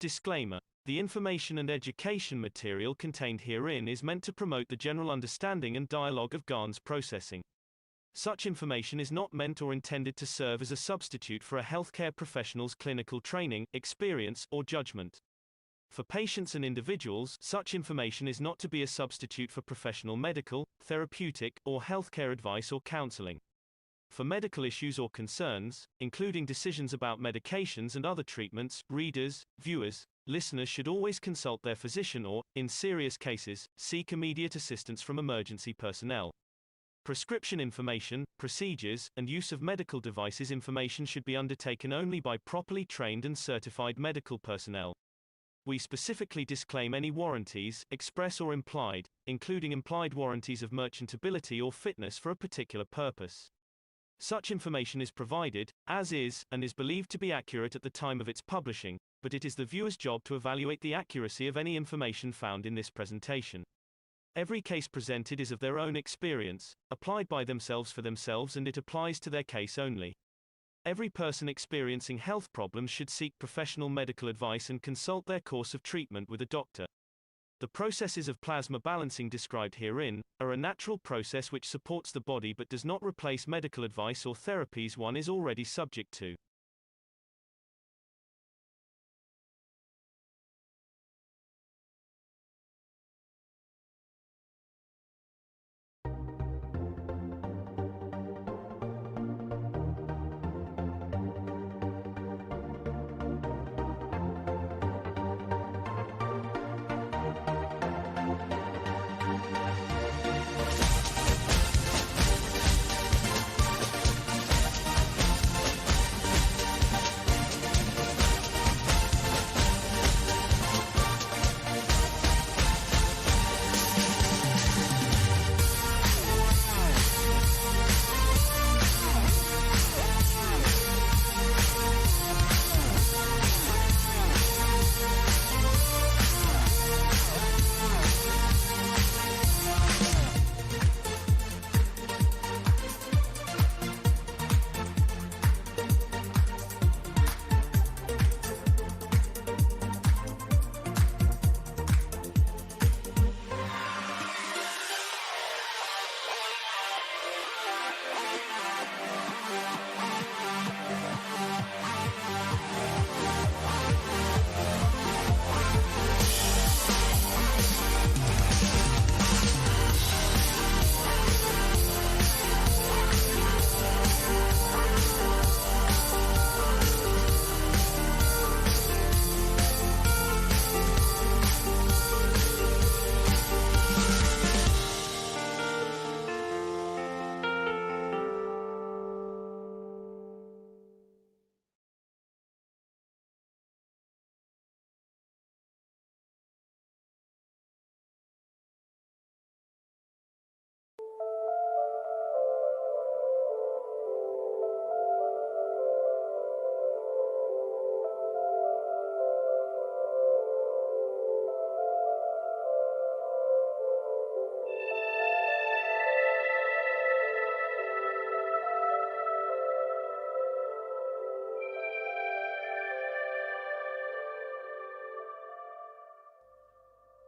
Disclaimer: the information and education material contained herein is meant to promote the general understanding and dialogue of GAN's processing. Such information is not meant or intended to serve as a substitute for a healthcare professional's clinical training, experience, or judgment. For patients and individuals, such information is not to be a substitute for professional medical, therapeutic, or healthcare advice or counseling. For medical issues or concerns, including decisions about medications and other treatments, readers, viewers, listeners should always consult their physician or, in serious cases, seek immediate assistance from emergency personnel. Prescription information, procedures, and use of medical devices information should be undertaken only by properly trained and certified medical personnel. We specifically disclaim any warranties, express or implied, including implied warranties of merchantability or fitness for a particular purpose. Such information is provided, as is, and is believed to be accurate at the time of its publishing, but it is the viewer's job to evaluate the accuracy of any information found in this presentation. Every case presented is of their own experience, applied by themselves for themselves, and it applies to their case only. Every person experiencing health problems should seek professional medical advice and consult their course of treatment with a doctor. The processes of plasma balancing described herein are a natural process which supports the body but does not replace medical advice or therapies one is already subject to.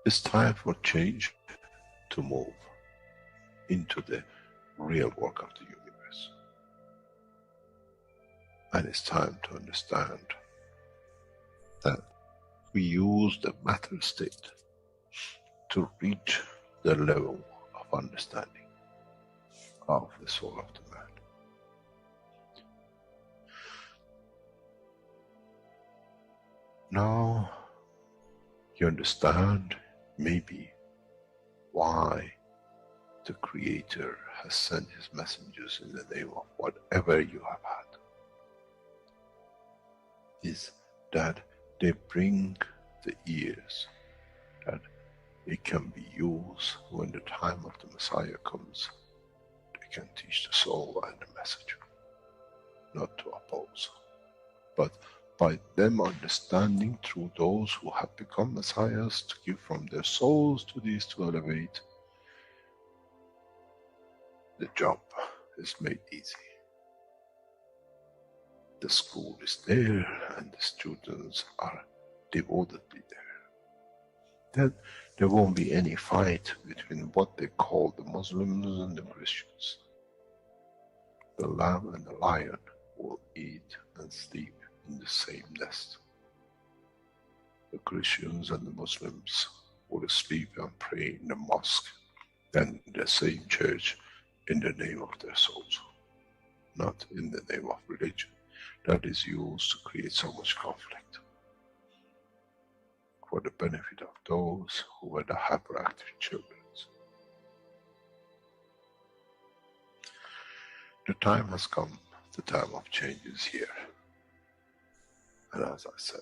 It's time for change to move into the real work of the universe. And it's time to understand that we use the matter state to reach the level of understanding of the soul of the man. Now you understand maybe why the Creator has sent His messengers in the name of whatever you have had. Is that they bring the ears, that it can be used when the time of the Messiah comes. They can teach the soul and the message, not to oppose, but by them understanding through those who have become Messiahs to give from their souls to these to elevate, the job is made easy. The school is there and the students are devotedly there. Then there won't be any fight between what they call the Muslims and the Christians. The lamb and the lion will eat and sleep in the same nest. The Christians and the Muslims will sleep and pray in the mosque and in the same church in the name of their souls, not in the name of religion. That is used to create so much conflict for the benefit of those who were the hyperactive children. The time has come, the time of change is here. And as I said,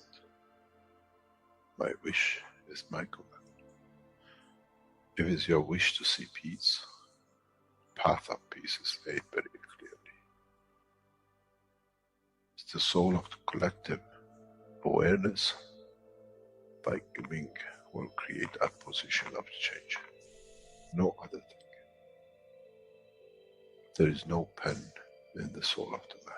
my wish is my command. If it's your wish to see peace, path of peace is laid very clearly. It's the soul of the collective awareness by giving will create that position of change. No other thing. There is no pen in the soul of the man.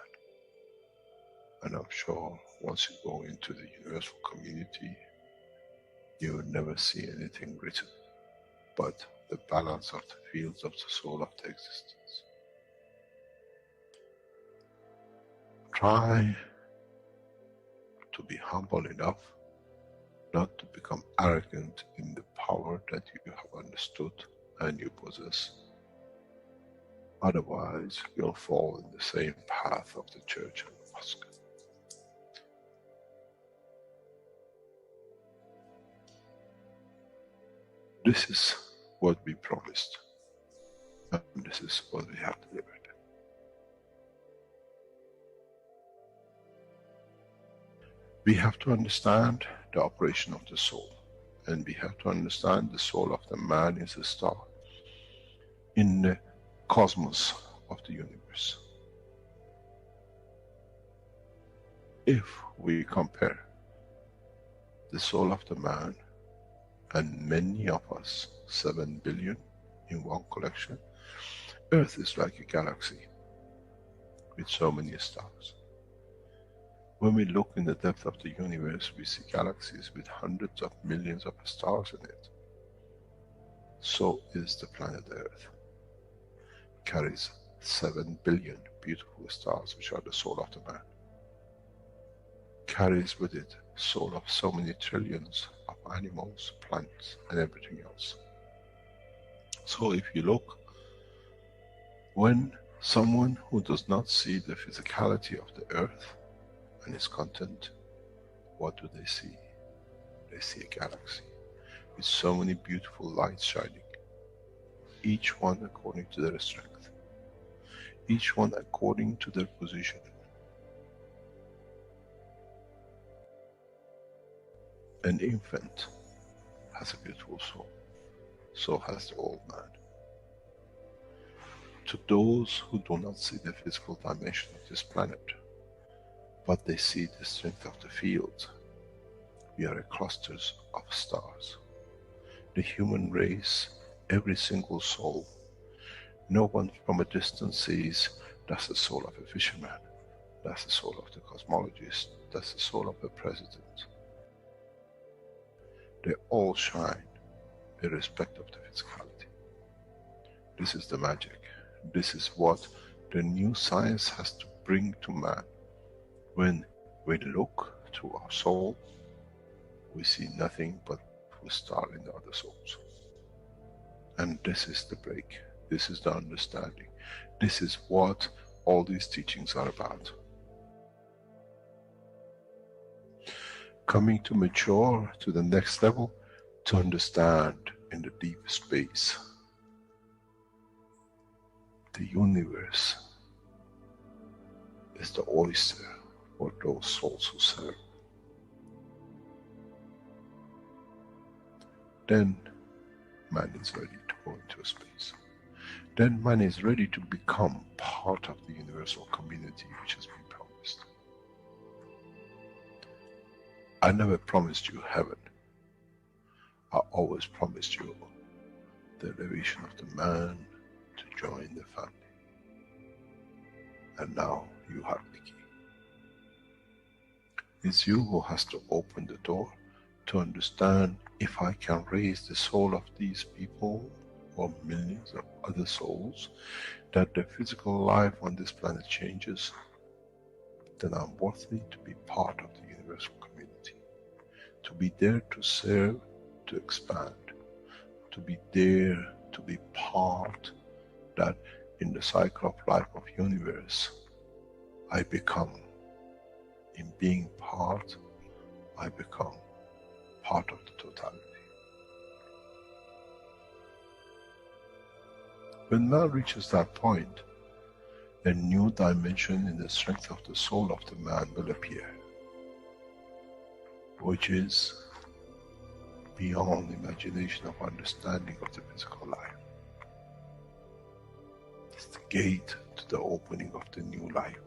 And I'm sure once you go into the universal community, you will never see anything written but the balance of the fields of the soul of the existence. Try to be humble enough not to become arrogant in the power that you have understood and you possess. Otherwise, you'll fall in the same path of the church and the mosque. This is what we promised, and this is what we have delivered. We have to understand the operation of the soul, and we have to understand the soul of the man is a star in the cosmos of the universe. If we compare the soul of the man and many of us, 7 billion in one collection, Earth is like a galaxy with so many stars. When we look in the depth of the universe, we see galaxies with hundreds of millions of stars in it. So is the planet Earth. It carries 7 billion beautiful stars, which are the soul of the man. Carries with it soul of so many trillions of animals, plants, and everything else. So if you look, when someone who does not see the physicality of the earth and its content, what do they see? They see a galaxy with so many beautiful lights shining, each one according to their strength, each one according to their position. An infant has a beautiful soul, so has the old man. To those who do not see the physical dimension of this planet, but they see the strength of the field, we are clusters of stars. The human race, every single soul, no one from a distance sees that's the soul of a fisherman, that's the soul of the cosmologist, that's the soul of the president. They all shine irrespective of the physicality. This is the magic. This is what the new science has to bring to man. When we look to our soul, we see nothing but a star in the other souls. And this is the break. This is the understanding. This is what all these teachings are about. Coming to mature to the next level, to understand in the deep space, the universe is the oyster for those souls who serve. Then man is ready to go into space. Then man is ready to become part of the universal community which has been promised. I never promised you heaven. I always promised you the elevation of the man to join the family. And now you have the key. It's you who has to open the door to understand if I can raise the soul of these people or millions of other souls, that the physical life on this planet changes, then I'm worthy to be part of the universal community. To be there to serve, to expand, to be there to be part, that in the cycle of life of universe, I become, in being part, I become part of the totality. When man reaches that point, a new dimension in the strength of the soul of the man will appear, which is beyond imagination of understanding of the physical life. It's the gate to the opening of the new life,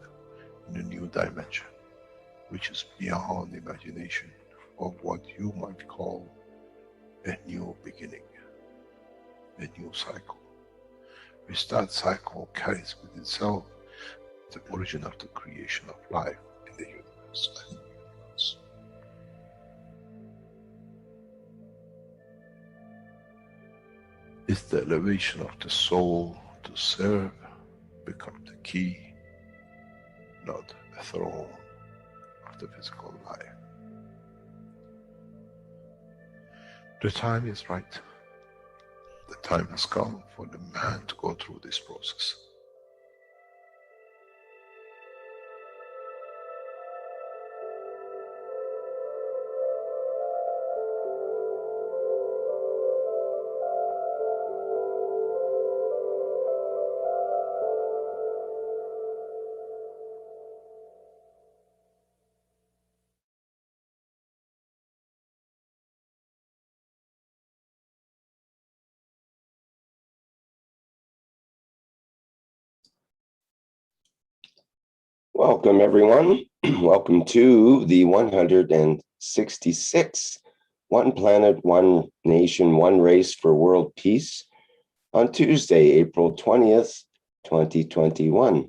in a new dimension, which is beyond imagination of what you might call a new beginning, a new cycle, which that cycle carries with itself the origin of the creation of life in the universe and in the universe. It's the elevation of the soul to serve become the key, not a throne of the physical life. The time is right. The time has come for the man to go through this process. Welcome, everyone. Welcome to the 166th One Planet, One Nation, One Race for World Peace on Tuesday, April 20th, 2021.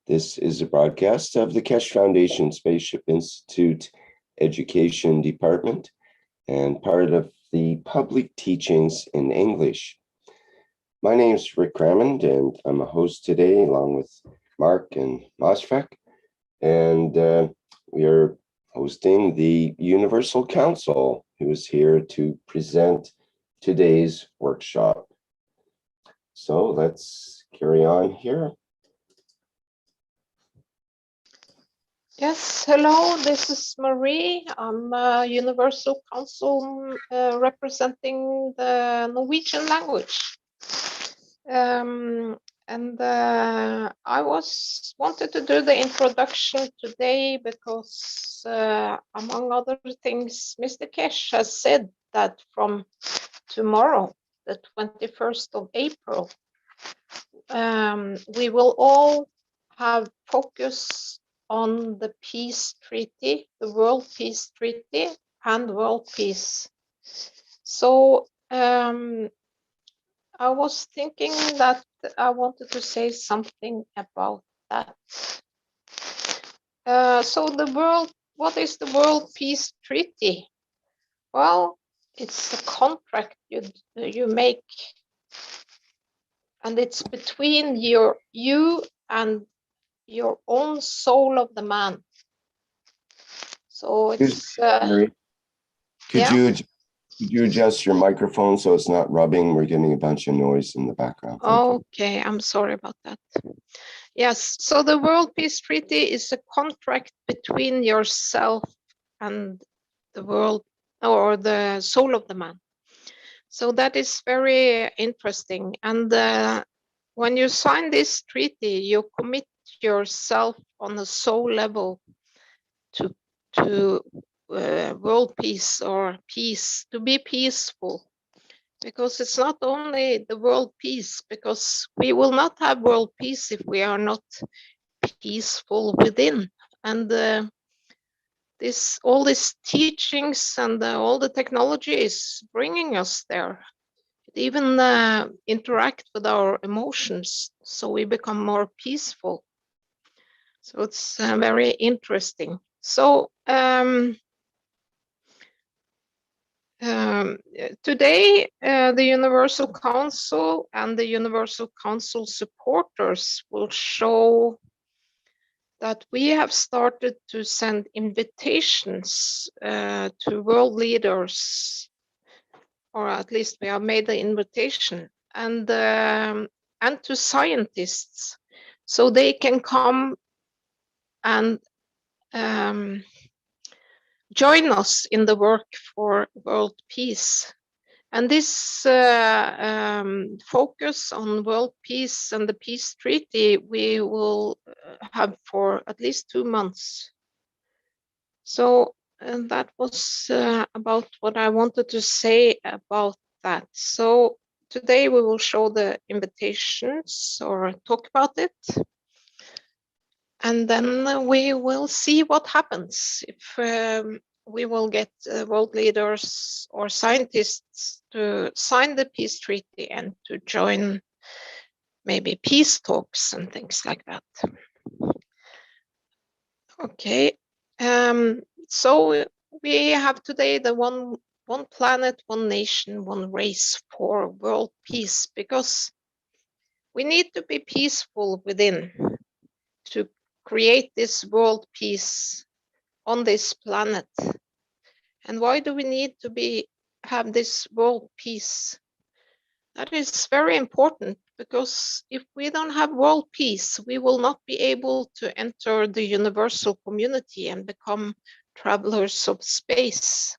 This is a broadcast of the Keshe Foundation Spaceship Institute Education Department and part of the Public Teachings in English. My name is Rick Crammond, and I'm a host today along with Mark and Mosfek, and we are hosting the Universal Council, who is here to present today's workshop. So let's carry on here. Yes, hello, this is Marie. I'm a Universal Council representing the Norwegian language. I wanted to do the introduction today because, among other things, Mr. Keshe has said that from tomorrow, the 21st of April, we will all have focus on the peace treaty, the World Peace Treaty, and world peace. So I was thinking that I wanted to say something about that. What is the World Peace Treaty? Well, it's a contract you make, and it's between you and your own soul of the man. So it's Could you adjust your microphone so it's not rubbing? We're getting a bunch of noise in the background. Okay, I'm sorry about that. Yes, so the World Peace Treaty is a contract between yourself and the world, or the soul of the man. So that is very interesting. And when you sign this treaty, you commit yourself on a soul level to world peace, or peace, to be peaceful. Because it's not only the world peace, because we will not have world peace if we are not peaceful within. And all these teachings and all the technology is bringing us there. It even interact with our emotions, so we become more peaceful. So it's very interesting. So Today, the Universal Council and the Universal Council supporters will show that we have started to send invitations to world leaders, or at least we have made the invitation, and to scientists, so they can come and join us in the work for world peace. And this focus on world peace and the peace treaty we will have for at least 2 months. So that was about what I wanted to say about that. So today we will show the invitations or talk about it. And then we will see what happens if we will get world leaders or scientists to sign the peace treaty and to join maybe peace talks and things like that. Okay, so we have today the one planet, one nation, one race for world peace, because we need to be peaceful within to create this world peace on this planet. And why do we need to have this world peace? That is very important, because if we don't have world peace, we will not be able to enter the universal community and become travelers of space.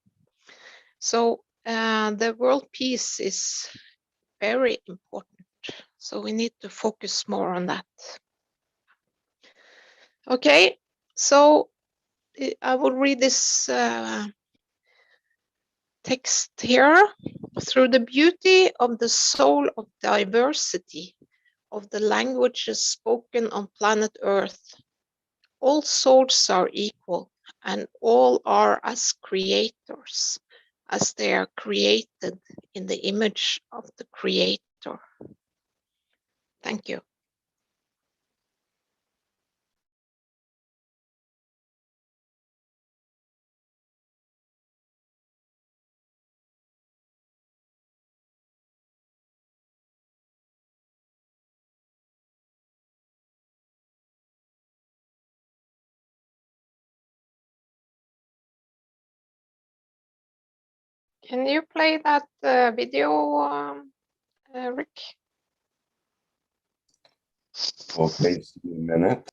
So the world peace is very important. So we need to focus more on that. Okay, so I will read this text here. Through the beauty of the soul of diversity of the languages spoken on planet Earth, all souls are equal, and all are as creators, as they are created in the image of the Creator. Thank you. Can you play that video, Rick? Okay, just a minute.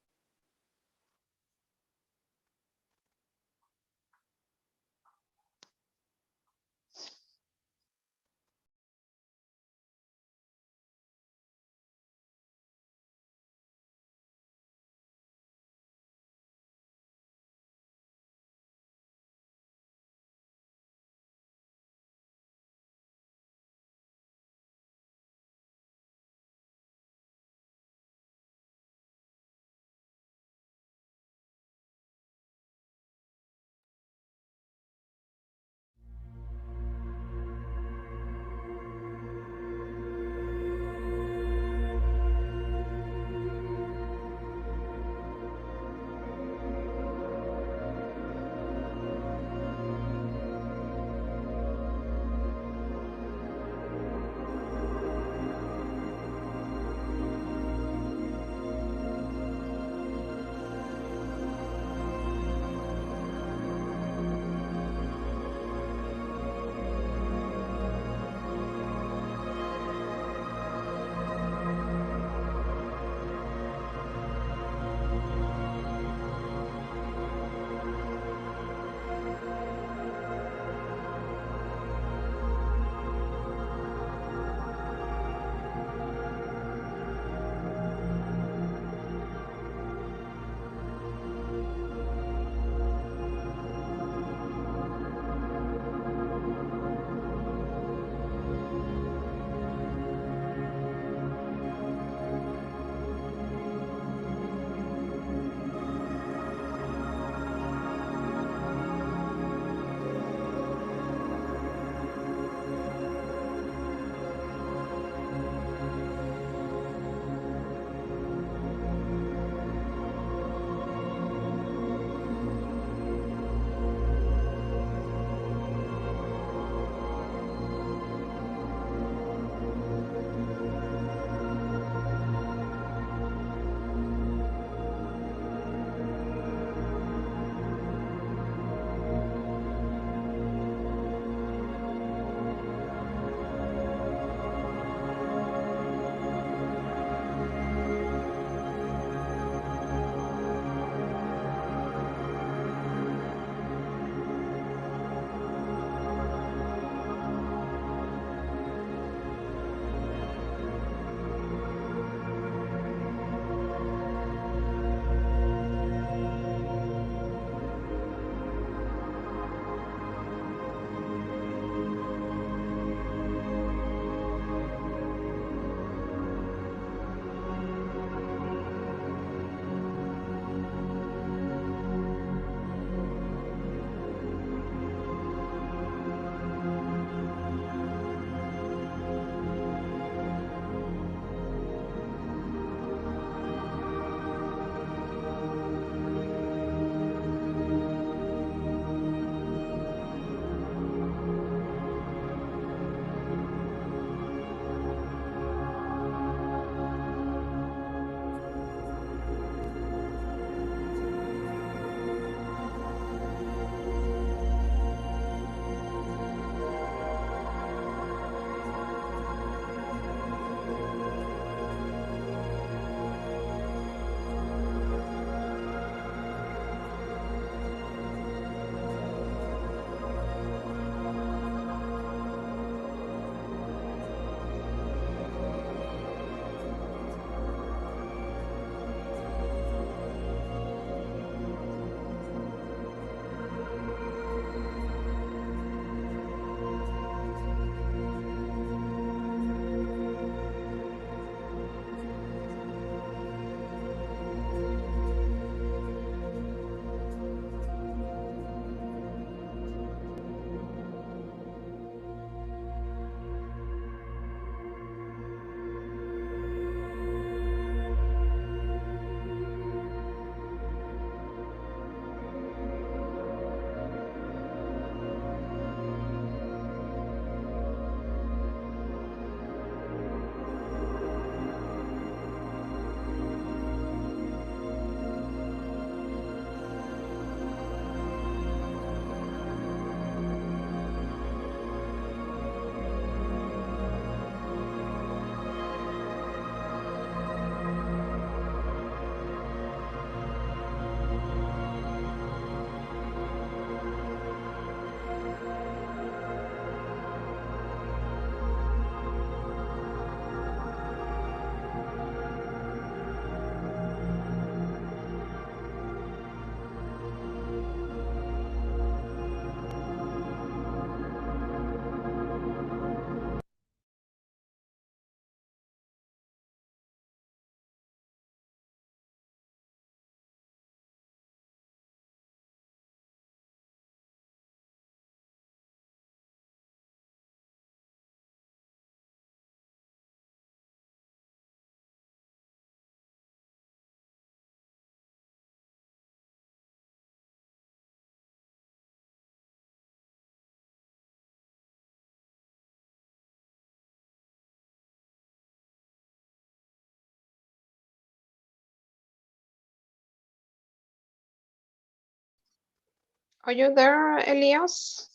Are you there, Elias?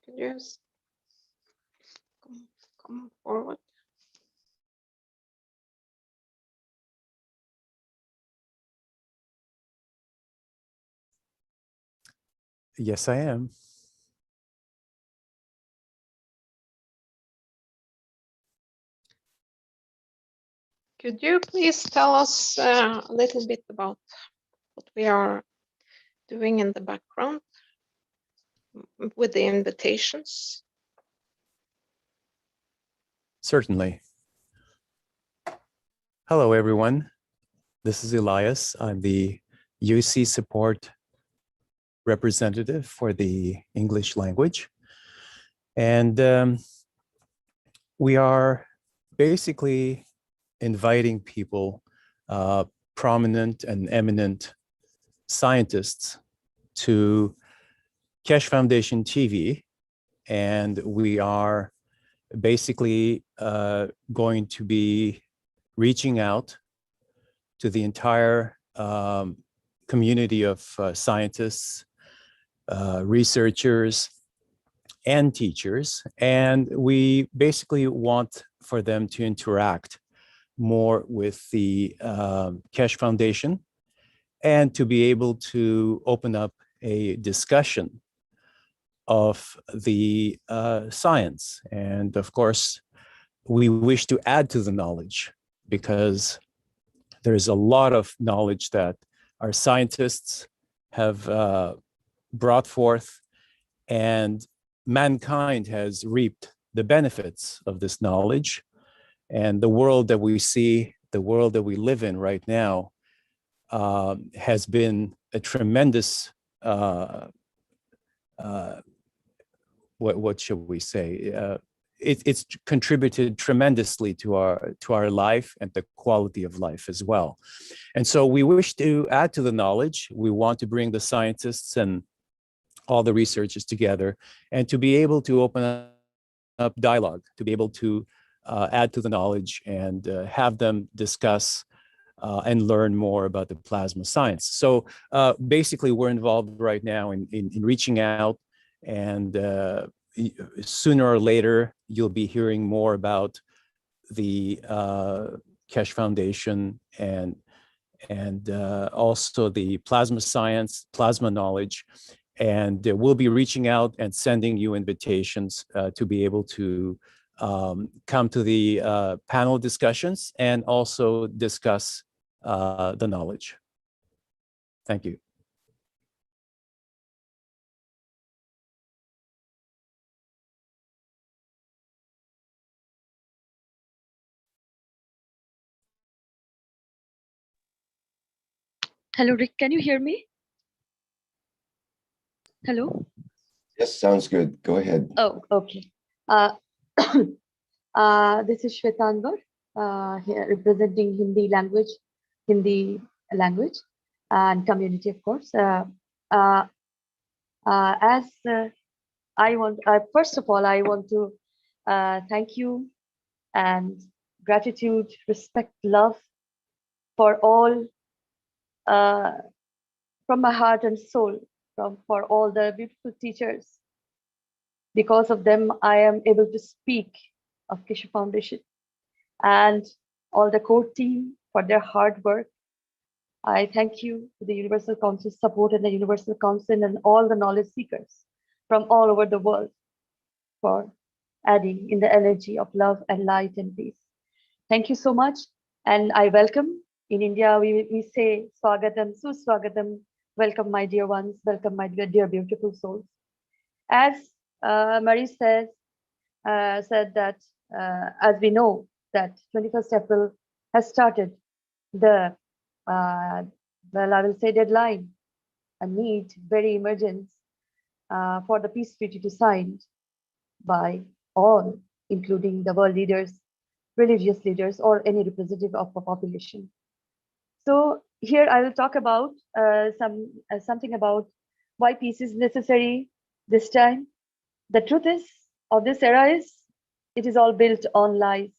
Could you come forward? Yes, I am. Could you please tell us a little bit about what we are doing in the background with the invitations? Certainly. Hello, everyone. This is Elias. I'm the UC support representative for the English language. And we are basically inviting people, prominent and eminent scientists, to Keshe Foundation TV. And we are basically going to be reaching out to the entire community of scientists, researchers, and teachers. And we basically want for them to interact more with the Keshe Foundation and to be able to open up a discussion of the science. And of course, we wish to add to the knowledge, because there's a lot of knowledge that our scientists have brought forth, and mankind has reaped the benefits of this knowledge. And the world that we see, the world that we live in right now, has been a tremendous, what should we say? It's contributed tremendously to our life and the quality of life as well. And so we wish to add to the knowledge. We want to bring the scientists and all the researchers together, and to be able to open up dialogue, to be able to add to the knowledge and have them discuss and learn more about the plasma science. So basically, we're involved right now in reaching out, and sooner or later, you'll be hearing more about the Keshe Foundation and also the plasma science, plasma knowledge. And we'll be reaching out and sending you invitations to be able to come to the panel discussions and also discuss the knowledge. Thank you. Hello, Rick, can you hear me? Hello? Yes, sounds good. Go ahead. Oh, okay. This is Shwetanvar, here representing Hindi language and community, of course. First of all, I want to thank you and gratitude, respect, love for all, from my heart and soul, for all the beautiful teachers. Because of them, I am able to speak of Keshe Foundation, and all the core team for their hard work. I thank you to the Universal Council support and the Universal Council and all the knowledge seekers from all over the world for adding in the energy of love and light and peace. Thank you so much. And I welcome, in India, we say Swagatam, Suswagatam, welcome my dear ones, welcome my dear beautiful souls. As Marie said that, as we know that 21st April has started the, well, I will say deadline, a need, very emergent for the peace treaty to sign by all, including the world leaders, religious leaders, or any representative of the population. So here I will talk about something about why peace is necessary this time. The truth is, of this era is, it is all built on lies.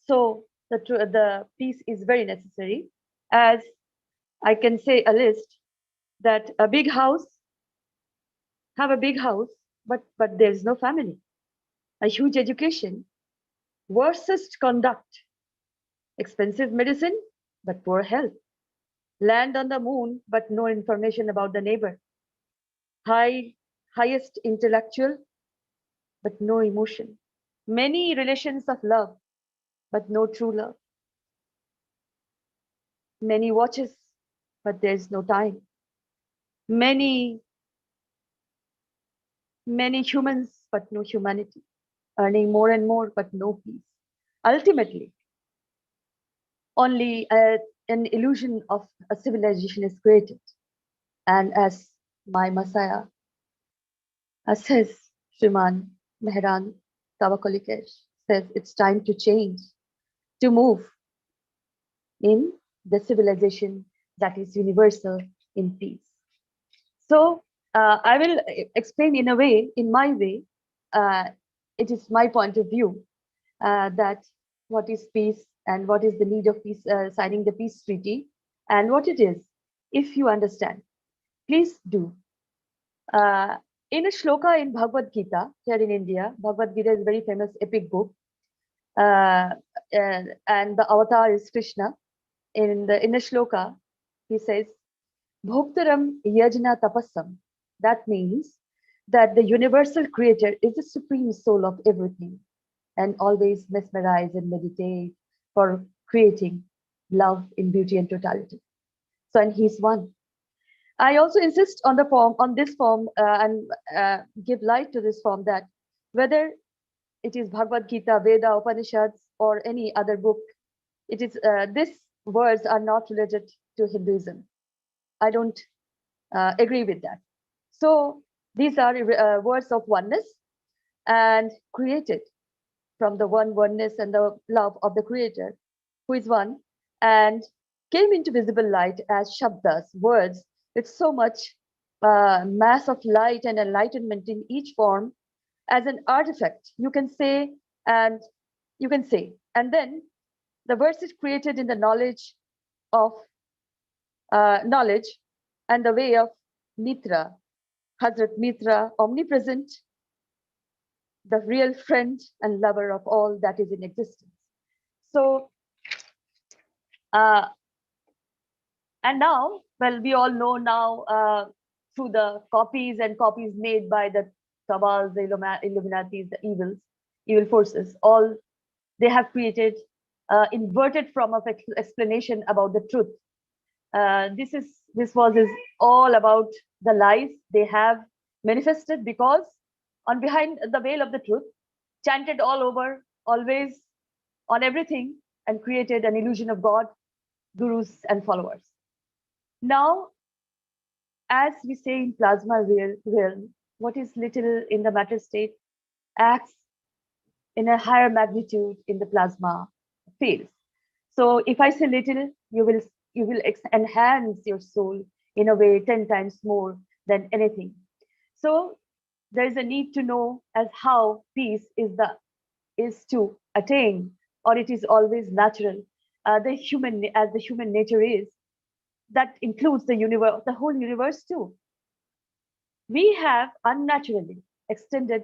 So the peace is very necessary. As I can say a list, that a big house have a big house, but there's no family. A huge education, worst conduct, expensive medicine, but poor health. Land on the moon, but no information about the neighbor. Highest intellectual, but no emotion. Many relations of love, but no true love. Many watches, but there's no time. Many humans, but no humanity. Earning more and more, but no peace. Ultimately, only an illusion of a civilization is created. And as my Messiah says, Shriman Mehran Tavakoli Keshe says, it's time to change, to move in the civilization that is universal in peace. So I will explain in a way, in my way, it is my point of view that what is peace and what is the need of peace, signing the peace treaty, and what it is, if you understand. Please do. In a shloka in Bhagavad Gita, here in India, Bhagavad Gita is a very famous epic book, and the avatar is Krishna. In the shloka, he says, Bhoktaram yajna tapasam. That means that the universal creator is the supreme soul of everything, and always mesmerize and meditate for creating love in beauty and totality. So, and he's one. I also insist on this form, and give light to this form, that whether it is Bhagavad Gita, Veda, Upanishads, or any other book, it is these words are not related to Hinduism. I don't agree with that. So these are words of oneness and created from the oneness and the love of the Creator, who is one, and came into visible light as Shabdas, words with so much mass of light and enlightenment in each form as an artifact. You can say, and then the verse is created in the knowledge of knowledge and the way of Mitra, Hazrat Mitra, omnipresent, the real friend and lover of all that is in existence. So, and now, well, we all know now through the copies made by the cabals, the Illuminatis, the evil forces, all they have created inverted form of explanation about the truth. This is all about the lies they have manifested, because on behind the veil of the truth, chanted all over, always on everything, and created an illusion of God, gurus, and followers. Now, as we say in plasma realm, what is little in the matter state acts in a higher magnitude in the plasma fields. So if I say little, you will enhance your soul in a way 10 times more than anything. So there is a need to know as how peace is to attain, or it is always natural. The human nature is, that includes the universe, the whole universe too. We have unnaturally extended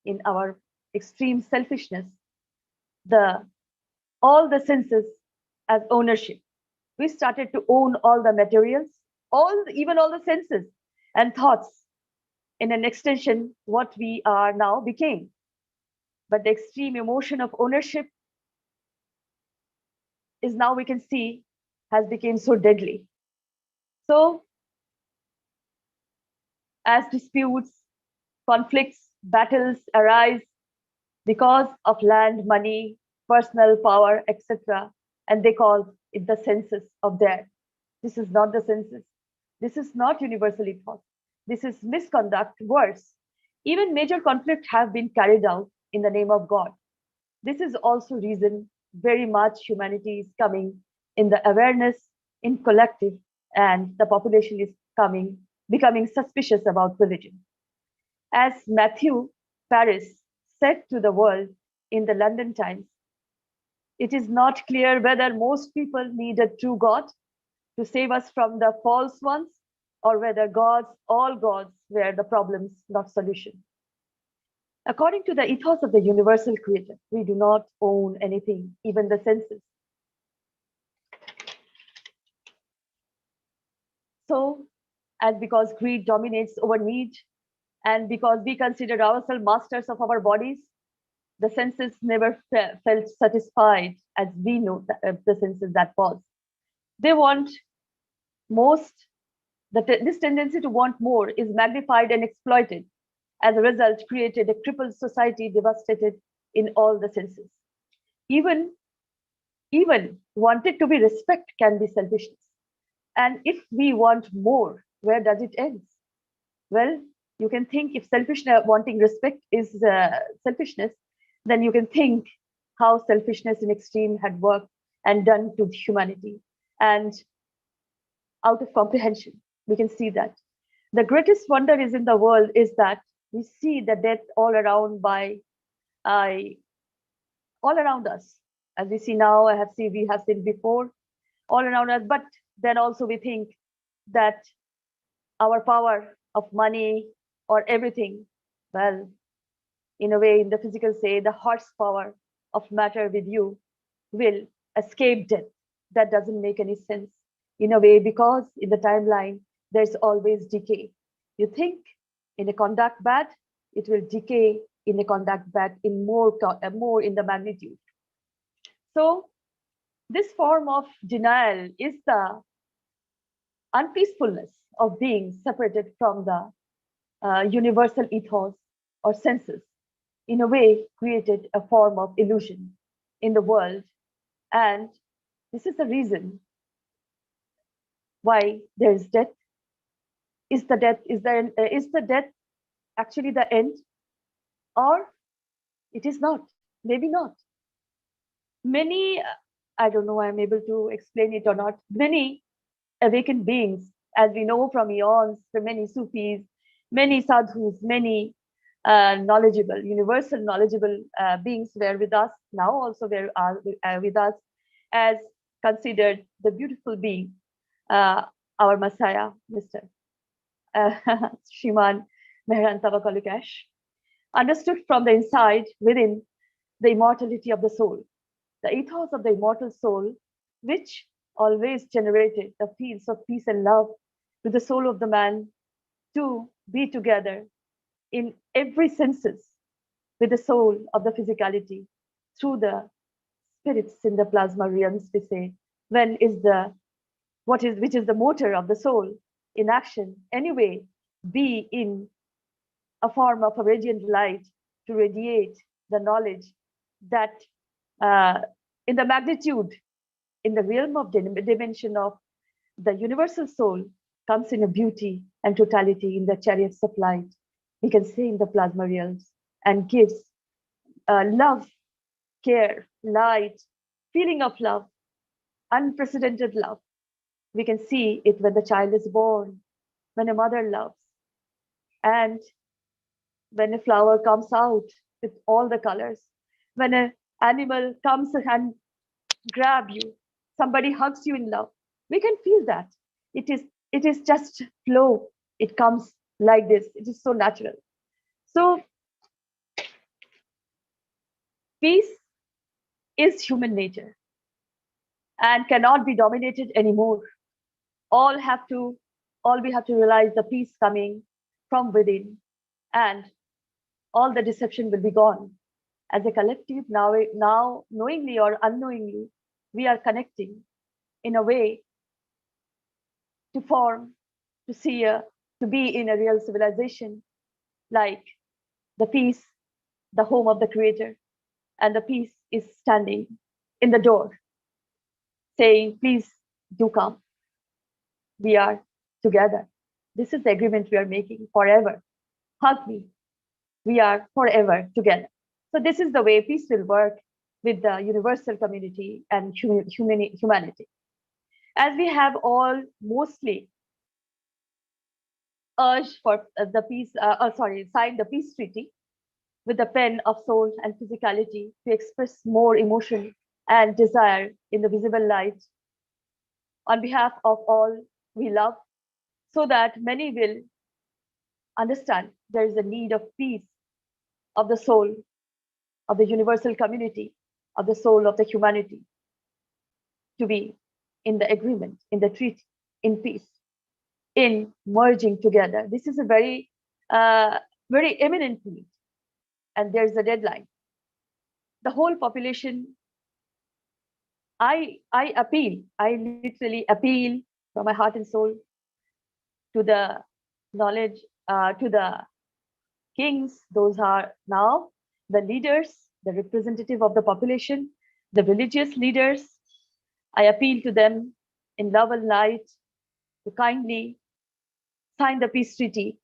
in our extreme selfishness all the senses as ownership. We started to own all the materials, even all the senses and thoughts, in an extension what we are now became. But the extreme emotion of ownership is now, we can see, has become so deadly. So as disputes, conflicts, battles arise because of land, money, personal power, etc., and they call it the census of death. This is not the census. This is not universally taught. This is misconduct. Worse, even major conflicts have been carried out in the name of God. This is also reason very much humanity is coming in the awareness in collective, and the population is becoming suspicious about religion. As Matthew Paris said to the world in the London Times, it is not clear whether most people need a true God to save us from the false ones, or whether all gods were the problems, not solution. According to the ethos of the universal creator, we do not own anything, even the senses. So, and because greed dominates over need, and because we consider ourselves masters of our bodies, the senses never felt satisfied as we know the senses that was. They want most, this tendency to want more is magnified and exploited. As a result, created a crippled society devastated in all the senses. Even wanted to be respect can be selfishness. And if we want more, where does it end? Well, you can think if wanting respect is selfishness, then you can think how selfishness in extreme had worked and done to humanity. And out of comprehension, we can see that. The greatest wonder is in the world is that we see the death all around all around us. As we see now, we have seen before, all around us. But then also we think that our power of money or everything, well, in a way, in the physical say, the horsepower of matter with you will escape death. That doesn't make any sense in a way, because in the timeline, there's always decay. You think in a conduct bad, it will decay in a conduct bad in more in the magnitude. So this form of denial is the unpeacefulness of being separated from the universal ethos or senses, in a way created a form of illusion in the world. And this is the reason why there is death. Is the death actually the end? Or it is not, maybe not. Many, I don't know, I'm able to explain it or not, many awakened beings, as we know from eons, from many Sufis, many sadhus, many knowledgeable, universal knowledgeable beings were with us, now also are with us, as considered the beautiful being, our Messiah, Mr. Shriman Mehran Tavakoli Keshe, understood from the inside within the immortality of the soul, the ethos of the immortal soul, which always generated the fields of peace and love with the soul of the man to be together in every senses with the soul of the physicality through the spirits in the plasma realms, we say, which is the motor of the soul in action, anyway, be in a form of a radiant light to radiate the knowledge that in the magnitude, in the realm of dimension of the universal soul comes in a beauty and totality in the chariots of light, we can say in the plasma realms, and gives love, care, light, feeling of love, unprecedented love. We can see it when the child is born, when a mother loves, and when a flower comes out with all the colors, when an animal comes and grab you, somebody hugs you in love, we can feel that. It is just flow. It comes like this. It is so natural. So peace is human nature and cannot be dominated anymore. All we have to realize the peace coming from within, and all the deception will be gone. As a collective, now knowingly or unknowingly, we are connecting in a way to form, to be in a real civilization, like the peace, the home of the creator, and the peace is standing in the door, saying, please do come. We are together. This is the agreement we are making forever. Hug me. We are forever together. So this is the way peace will work with the universal community and humanity. As we have all mostly urged for the peace, signed the peace treaty with the pen of soul and physicality to express more emotion and desire in the visible light on behalf of all we love. so that many will understand there is a need of peace of the soul, of the universal community, of the soul of the humanity, to be in the agreement, in the treaty, in peace, in merging together. This is a very, very imminent need, and there's a deadline. The whole population, I literally appeal from my heart and soul to the knowledge, to the kings, those are now the leaders, the representative of the population, the religious leaders. I appeal to them in love and light to kindly sign the peace treaty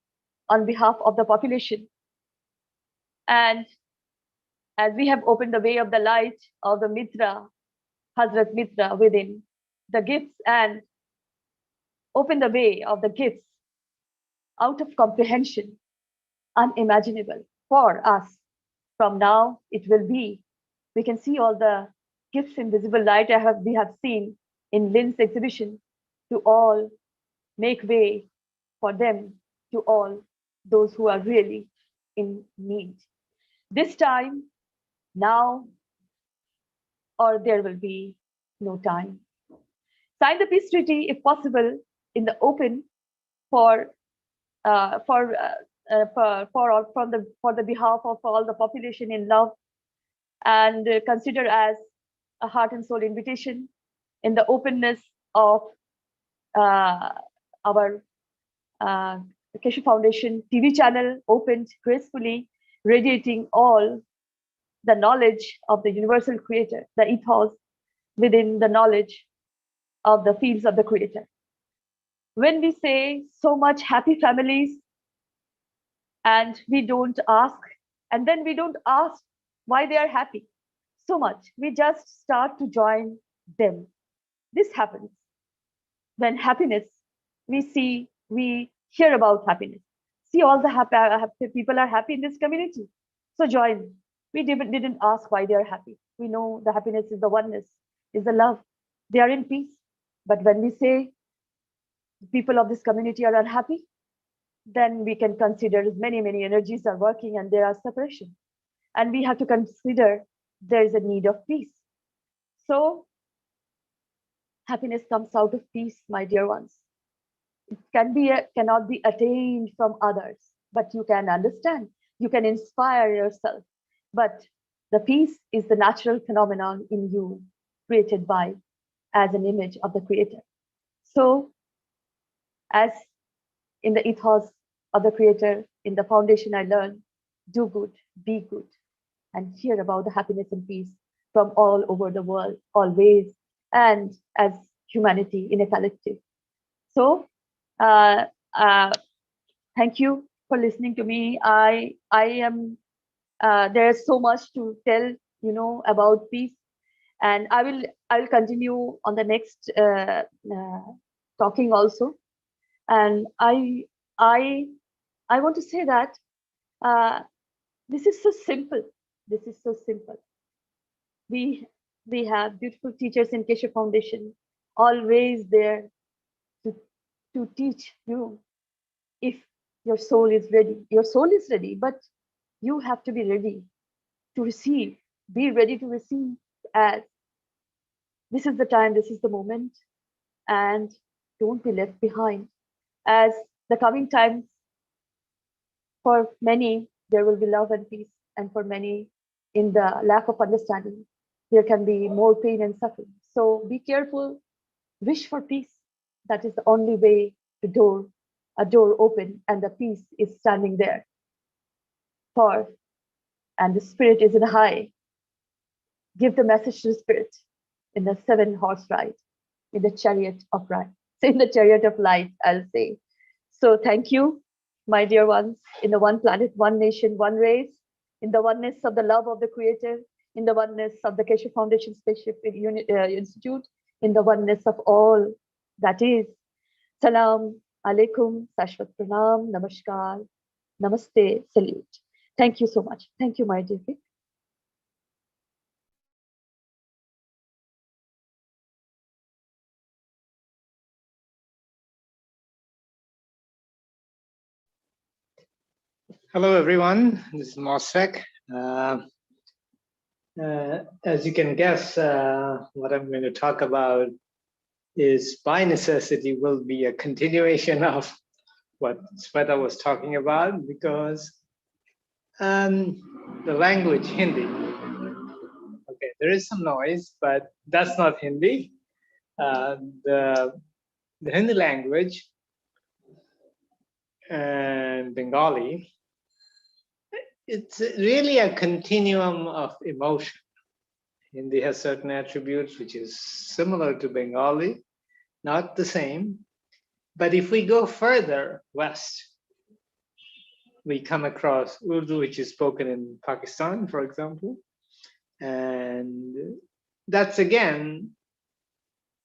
on behalf of the population. And as we have opened the way of the light of the Mitra, Hazrat Mitra within the gifts, and open the way of the gifts out of comprehension, unimaginable for us. From now, it will be. We can see all the gifts in visible light we have seen in Lynn's exhibition, to all make way for them, to all those who are really in need. This time, now, or there will be no time. Sign the peace treaty, if possible, in the open for the behalf of all the population in love, and consider as a heart and soul invitation in the openness of our Keshe Foundation TV channel, opened gracefully, radiating all the knowledge of the universal creator, the ethos within the knowledge of the fields of the creator. When we say so much happy families, and we don't ask, and then we don't ask why they are happy so much, we just start to join them. This happens when happiness, we hear about happiness. See, all the happy people are happy in this community, so join. We didn't ask why they are happy. We know the happiness is the oneness, is the love. They are in peace. But when we say people of this community are unhappy, then we can consider many, many energies are working and there are separation. And we have to consider there is a need of peace. So happiness comes out of peace, my dear ones. It cannot be attained from others, but you can understand, you can inspire yourself. But the peace is the natural phenomenon in you, created by, as an image of the creator. So as in the ethos of the creator, in the foundation, I learned, do good, be good, and hear about the happiness and peace from all over the world, always, and as humanity in a collective. So thank you for listening to me. I am, there's so much to tell, about peace, and I will continue on the next talking also. And I want to say that this is so simple. This is so simple. We have beautiful teachers in Keshe Foundation, always there to teach you. If your soul is ready, your soul is ready, but you have to be ready to receive. Be ready to receive, as this is the time, this is the moment, and don't be left behind. As the coming times, for many, there will be love and peace, and for many, in the lack of understanding, there can be more pain and suffering. So be careful, wish for peace. That is the only way to a door open, and the peace is standing there. And the spirit is in high. Give the message to the spirit in the 7-horse ride, in the chariot of right, in the chariot of light, I'll say. So thank you, my dear ones, in the one planet, one nation, one race, in the oneness of the love of the creator, in the oneness of the Keshe Foundation Spaceship Institute, in the oneness of all that is. Salam alaikum, Sashwat Pranam, Namaskar, Namaste, salute. Thank you so much. Thank you, my dear Vic. Hello, everyone. This is Mosfek. As you can guess, what I'm going to talk about is, by necessity, will be a continuation of what Sweta was talking about, because the language Hindi. Okay, there is some noise, but that's not Hindi. The Hindi language and Bengali, it's really a continuum of emotion. Hindi has certain attributes which is similar to Bengali, not the same. But if we go further west, we come across Urdu, which is spoken in Pakistan, for example. And that's, again,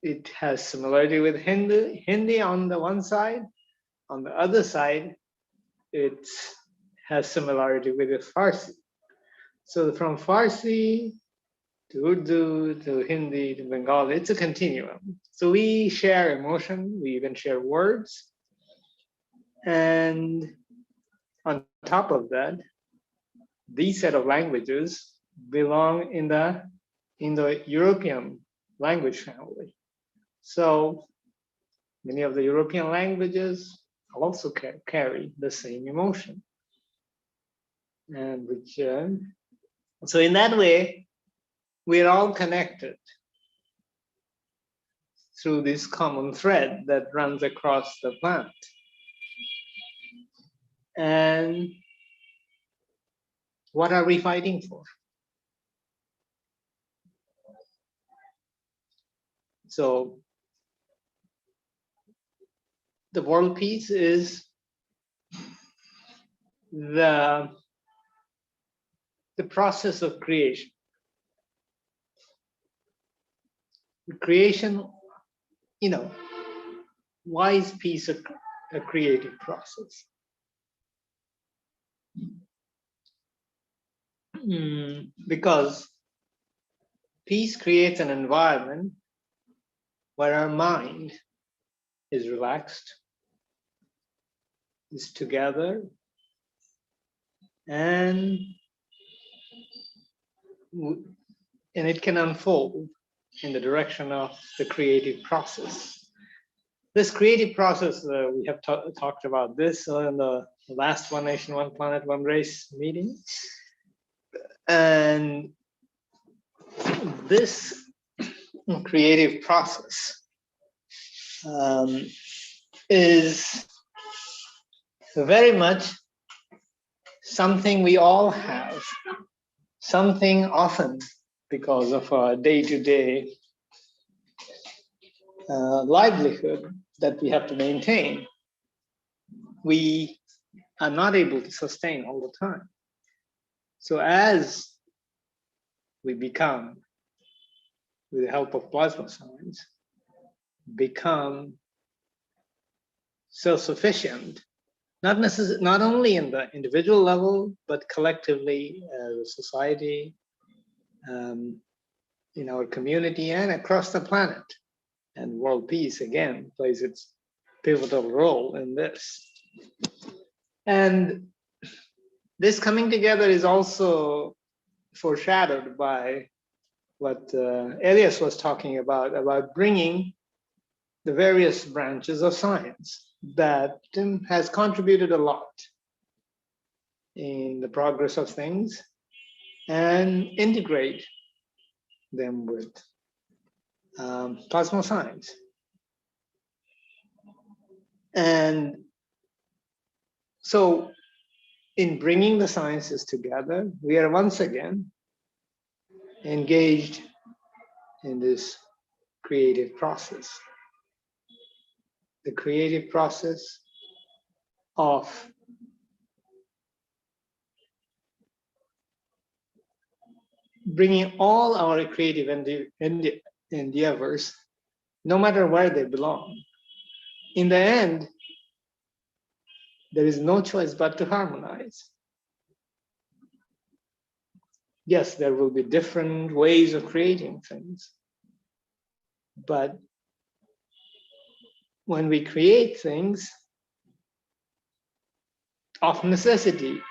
it has similarity with Hindi on the one side. On the other side, it has similarity with the Farsi. So from Farsi to Urdu to Hindi to Bengali, it's a continuum. So we share emotion, we even share words. And on top of that, these set of languages belong in the Indo-European language family. So many of the European languages also carry the same emotion. And which, so in that way, we're all connected through this common thread that runs across the planet. And what are we fighting for? So the world peace is the process of creation. Creation, why is peace a creative process? Because peace creates an environment where our mind is relaxed, is together, and it can unfold in the direction of the creative process. This creative process, we have talked about this in the last One Nation, One Planet, One Race meeting. And this creative process is very much something we all have, something often because of our day-to-day livelihood that we have to maintain, we are not able to sustain all the time. So as we become, with the help of plasma science, become self-sufficient, not only in the individual level, but collectively as a society, in our community and across the planet. And world peace, again, plays its pivotal role in this. And this coming together is also foreshadowed by what Elias was talking about bringing the various branches of science that has contributed a lot in the progress of things and integrate them with plasma science. And so in bringing the sciences together, we are once again engaged in this creative process. The creative process of bringing all our creative endeavors, no matter where they belong. In the end, there is no choice but to harmonize. Yes, there will be different ways of creating things, but when we create things, of necessity,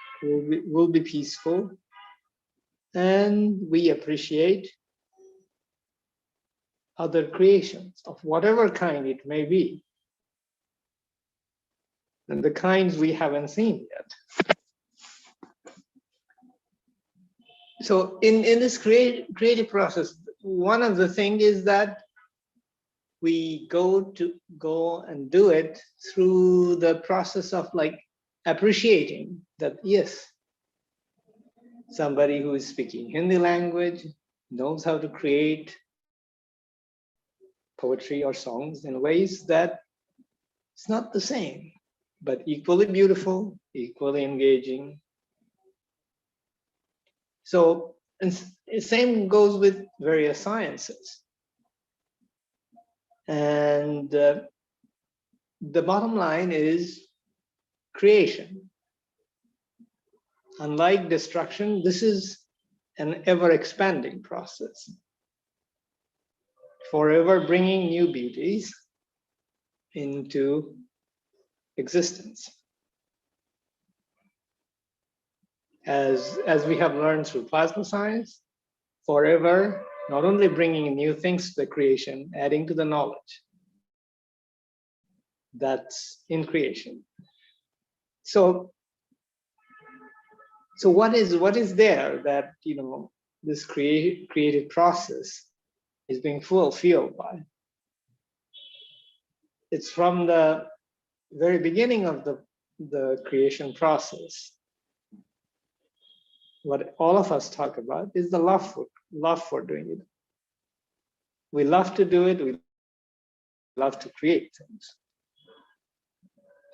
will be peaceful, and we appreciate other creations of whatever kind it may be, and the kinds we haven't seen yet. So in this creative process, one of the things is that we go and do it through the process of like appreciating that, yes, somebody who is speaking Hindi language knows how to create poetry or songs in ways that it's not the same, but equally beautiful, equally engaging. So, and the same goes with various sciences. And the bottom line is creation. Unlike destruction, this is an ever-expanding process, forever bringing new beauties into existence. As we have learned through plasma science, forever not only bringing new things to the creation, adding to the knowledge that's in creation. So what is there that, you know, this creative process is being fulfilled by? It's from the very beginning of the creation process. What all of us talk about is the love for doing it. We love to do it. We love to create things.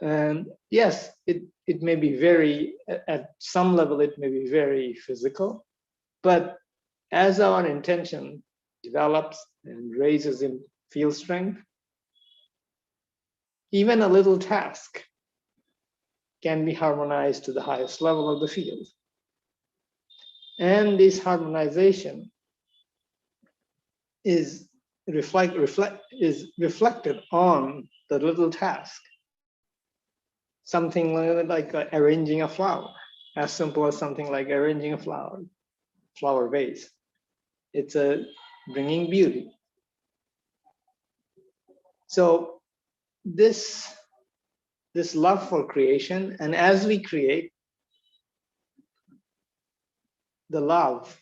And yes, it may be very, at some level, it may be very physical, but as our intention develops and raises in field strength, even a little task can be harmonized to the highest level of the field. And this harmonization is reflected on the little task. Something like arranging a flower, as simple as something like arranging a flower vase. It's bringing beauty. So this love for creation, and as we create, the love,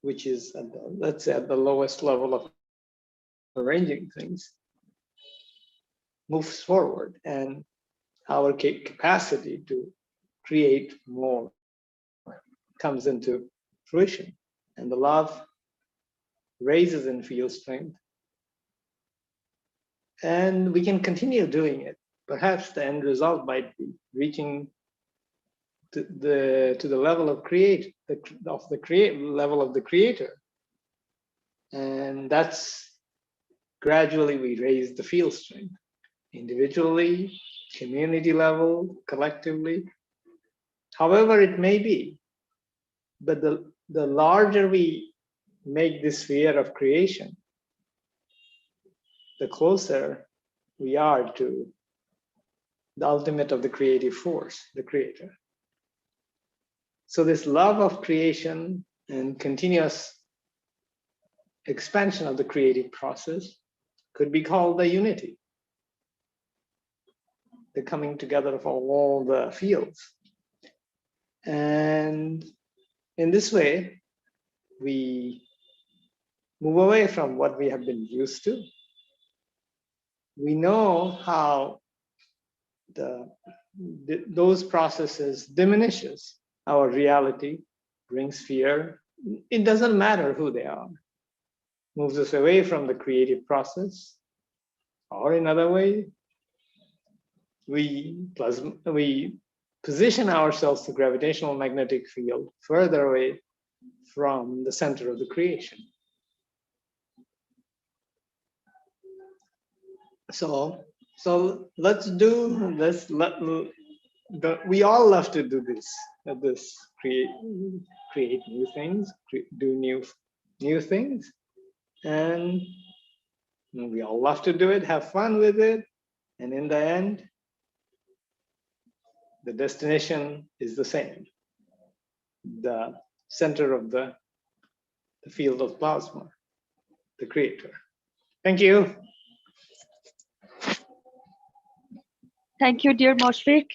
which is let's say at the lowest level of arranging things, moves forward, and our capacity to create more comes into fruition, and the love raises in field strength, and we can continue doing it. Perhaps the end result might be reaching to the level of level of the creator, and that's gradually we raise the field strength, individually, community level, collectively, however it may be. But the larger we make this sphere of creation, the closer we are to the ultimate of the creative force, the creator. So this love of creation and continuous expansion of the creative process could be called the unity, the coming together of all the fields. And in this way, we move away from what we have been used to. We know how those processes diminishes our reality, brings fear. It doesn't matter who they are. Moves us away from the creative process, or in other way, we position ourselves to gravitational magnetic field further away from the center of the creation. So we all love to do this, create new things, do new things, and we all love to do it, have fun with it, and in the end, the destination is the same. the center of the field of plasma, the creator. Thank you. Thank you, dear Moshfik.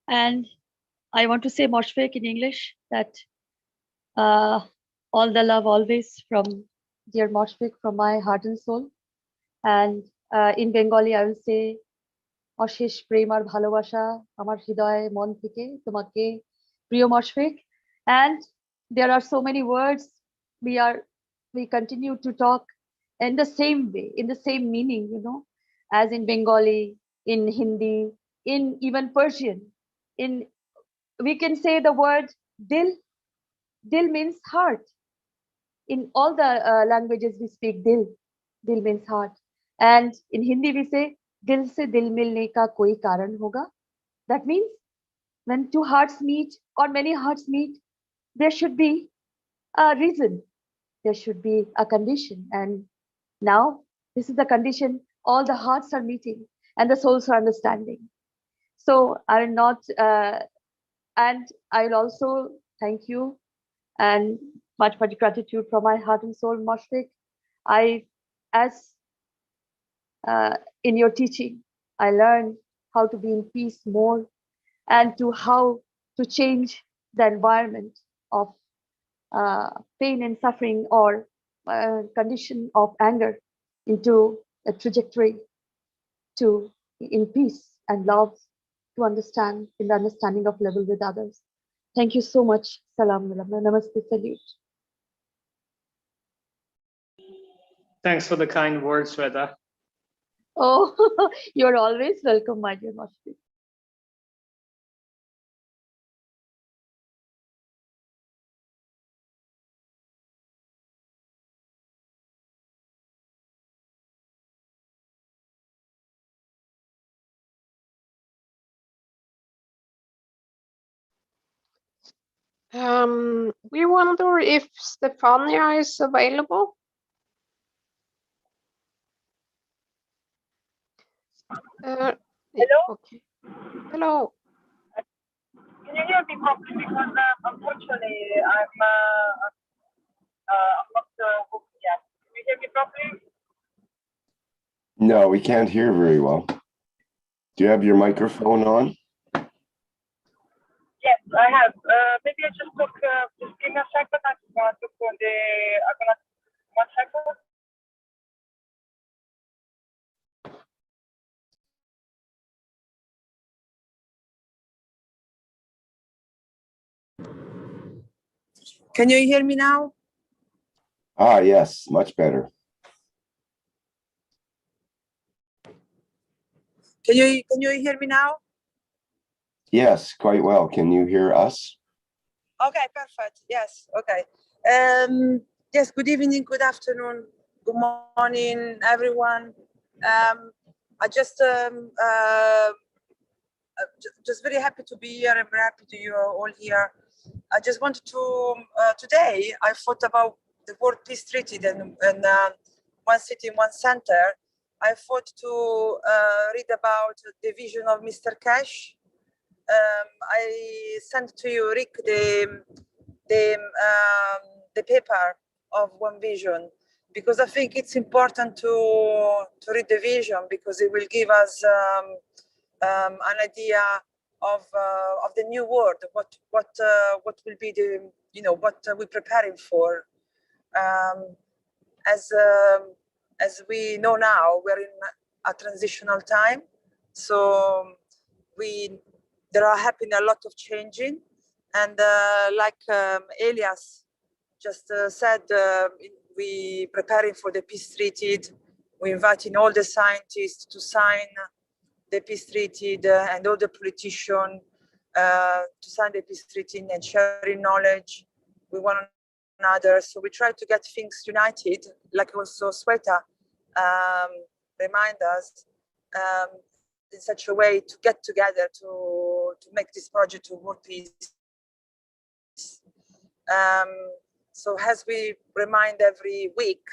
And I want to say, Moshfik, in English, that all the love always from dear Moshfik, from my heart and soul. And in Bengali, I will say, অশেষ প্রেম আর ভালোবাসা আমার হৃদয়ে মন থেকে তোমাকে প্রিয় Moshfik. And there are so many words we continue to talk in the same way, in the same meaning, you know, as in Bengali, in Hindi, in even Persian. We can say the word dil. Dil means heart. In all the languages we speak dil. Dil means heart. And in Hindi we say dil se dil milne ka koi karan hoga. That means when two hearts meet or many hearts meet, there should be a reason. There should be a condition. And now this is the condition. All the hearts are meeting and the souls are understanding. So I will not, and I will also thank you and much gratitude from my heart and soul, Moshfik. As in your teaching, I learned how to be in peace more and to how to change the environment of pain and suffering or condition of anger into a trajectory to in peace and love, to understand in the understanding of level with others. Thank you so much. Salam alaikum. Namaste, salute. Thanks for the kind words, Sweta. Oh, you're always welcome, my dear Moshfik. We wonder if Stefania is available. Hello? Okay. Hello. Can you hear me properly? Because unfortunately, I'm not hooking yet. Can you hear me properly? No, we can't hear very well. Do you have your microphone on? Yes, I have. Maybe I just took, just give me a second. I'm gonna look on the, I'm gonna, 1 second. Can you hear me now? Ah, yes, much better. Can you hear me now? Yes, quite well. Can you hear us? Okay, perfect. Yes. Okay. Yes. Good evening. Good afternoon. Good morning, everyone. I just very happy to be here. I'm very happy to you all here. I just wanted to today. I thought about the World Peace Treaty and one city, one center. I thought to read about the vision of Mr. Keshe. I sent to you, Rick, the paper of One Vision, because I think it's important to read the vision, because it will give us an idea of the new world, what will be the, you know, what we're preparing for. As we know now, we're in a transitional time, so there are happening a lot of changing, and like Elias just said, we preparing for the peace treaty. We're inviting all the scientists to sign the peace treaty and all the politicians to sign the peace treaty and sharing knowledge with one another. So we try to get things united, like also Sweta remind us, in such a way to get together to make this project to world peace. So as we remind every week,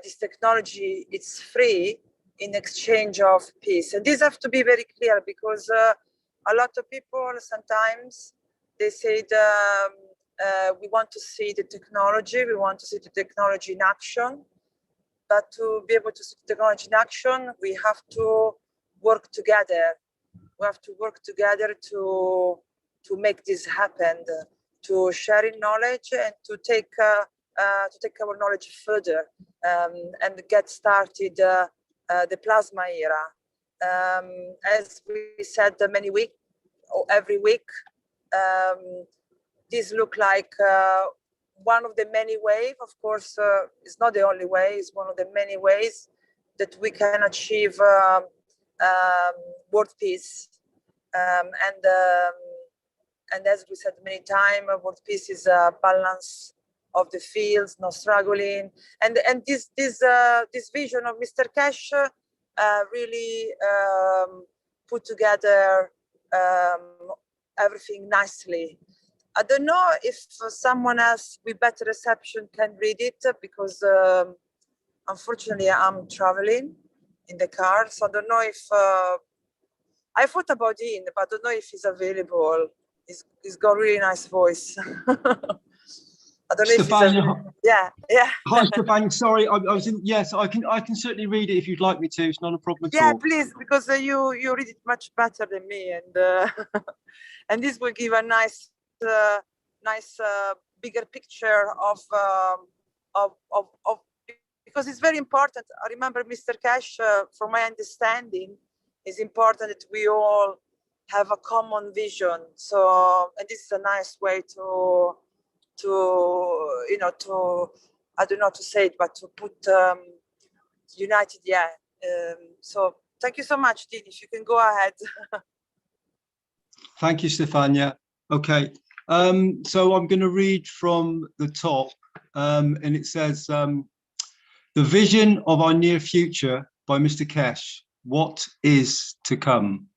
this technology, it's free in exchange of peace. And this have to be very clear, because a lot of people sometimes they said we want to see the technology, we want to see the technology in action. But to be able to see the technology in action, we have to work together. We have to work together to make this happen, to share knowledge and to take our knowledge further and get started the plasma era. As we said every week, this look like one of the many ways. Of course, it's not the only way, it's one of the many ways that we can achieve world peace. And as we said many times, world peace is a balance of the fields, no struggling. And this vision of Mr. Keshe really put together everything nicely. I don't know if someone else with better reception can read it, because unfortunately I'm traveling in the car, so I don't know if I thought about Dean, but I don't know if he's available. He's got a really nice voice. I don't know if he's yeah. Hi, Stefania. Sorry, I was in. Yes, I can certainly read it if you'd like me to. It's not a problem at all. Yeah, please, because you read it much better than me, and and this will give a nice bigger picture of because it's very important. I remember Mr. Keshe, from my understanding, it's important that we all have a common vision. So, and this is a nice way to I don't know how to say it, but to put united. Yeah. So thank you so much, Dean. If you can go ahead. Thank you, Stefania. Okay. So I'm going to read from the top, and it says, "The vision of our near future" by Mr. Keshe. What is to come?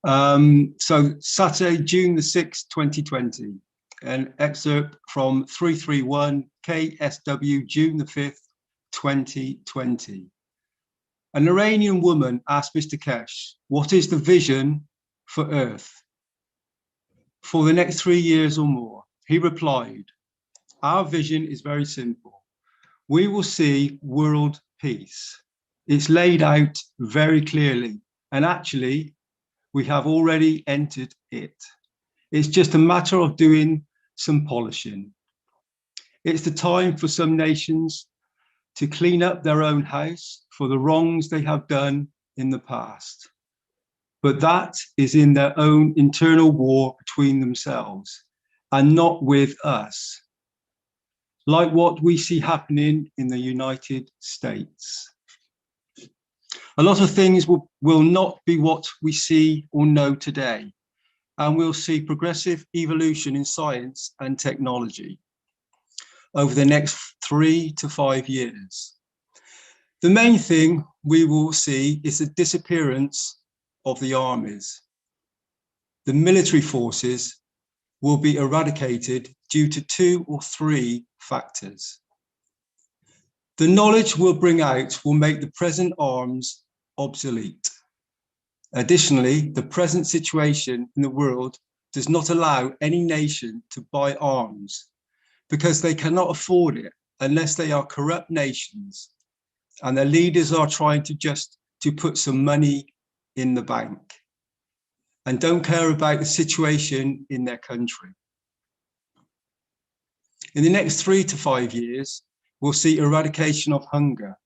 So Saturday, June the 6th, 2020, an excerpt from 331 KSW, June the 5th, 2020. An Iranian woman asked Mr. Keshe, "What is the vision for Earth for the next 3 years or more?" He replied, "Our vision is very simple. We will see world peace. It's laid out very clearly, and actually, we have already entered it. It's just a matter of doing some polishing. It's the time for some nations to clean up their own house for the wrongs they have done in the past. But that is in their own internal war between themselves and not with us, like what we see happening in the United States. A lot of things will not be what we see or know today, and we'll see progressive evolution in science and technology over the next 3 to 5 years. The main thing we will see is the disappearance of the armies. The military forces will be eradicated due to 2 or 3 factors. The knowledge we'll bring out will make the present arms obsolete. Additionally, the present situation in the world does not allow any nation to buy arms because they cannot afford it unless they are corrupt nations and their leaders are trying to put some money in the bank and don't care about the situation in their country. In the next 3 to 5 years, we'll see eradication of hunger.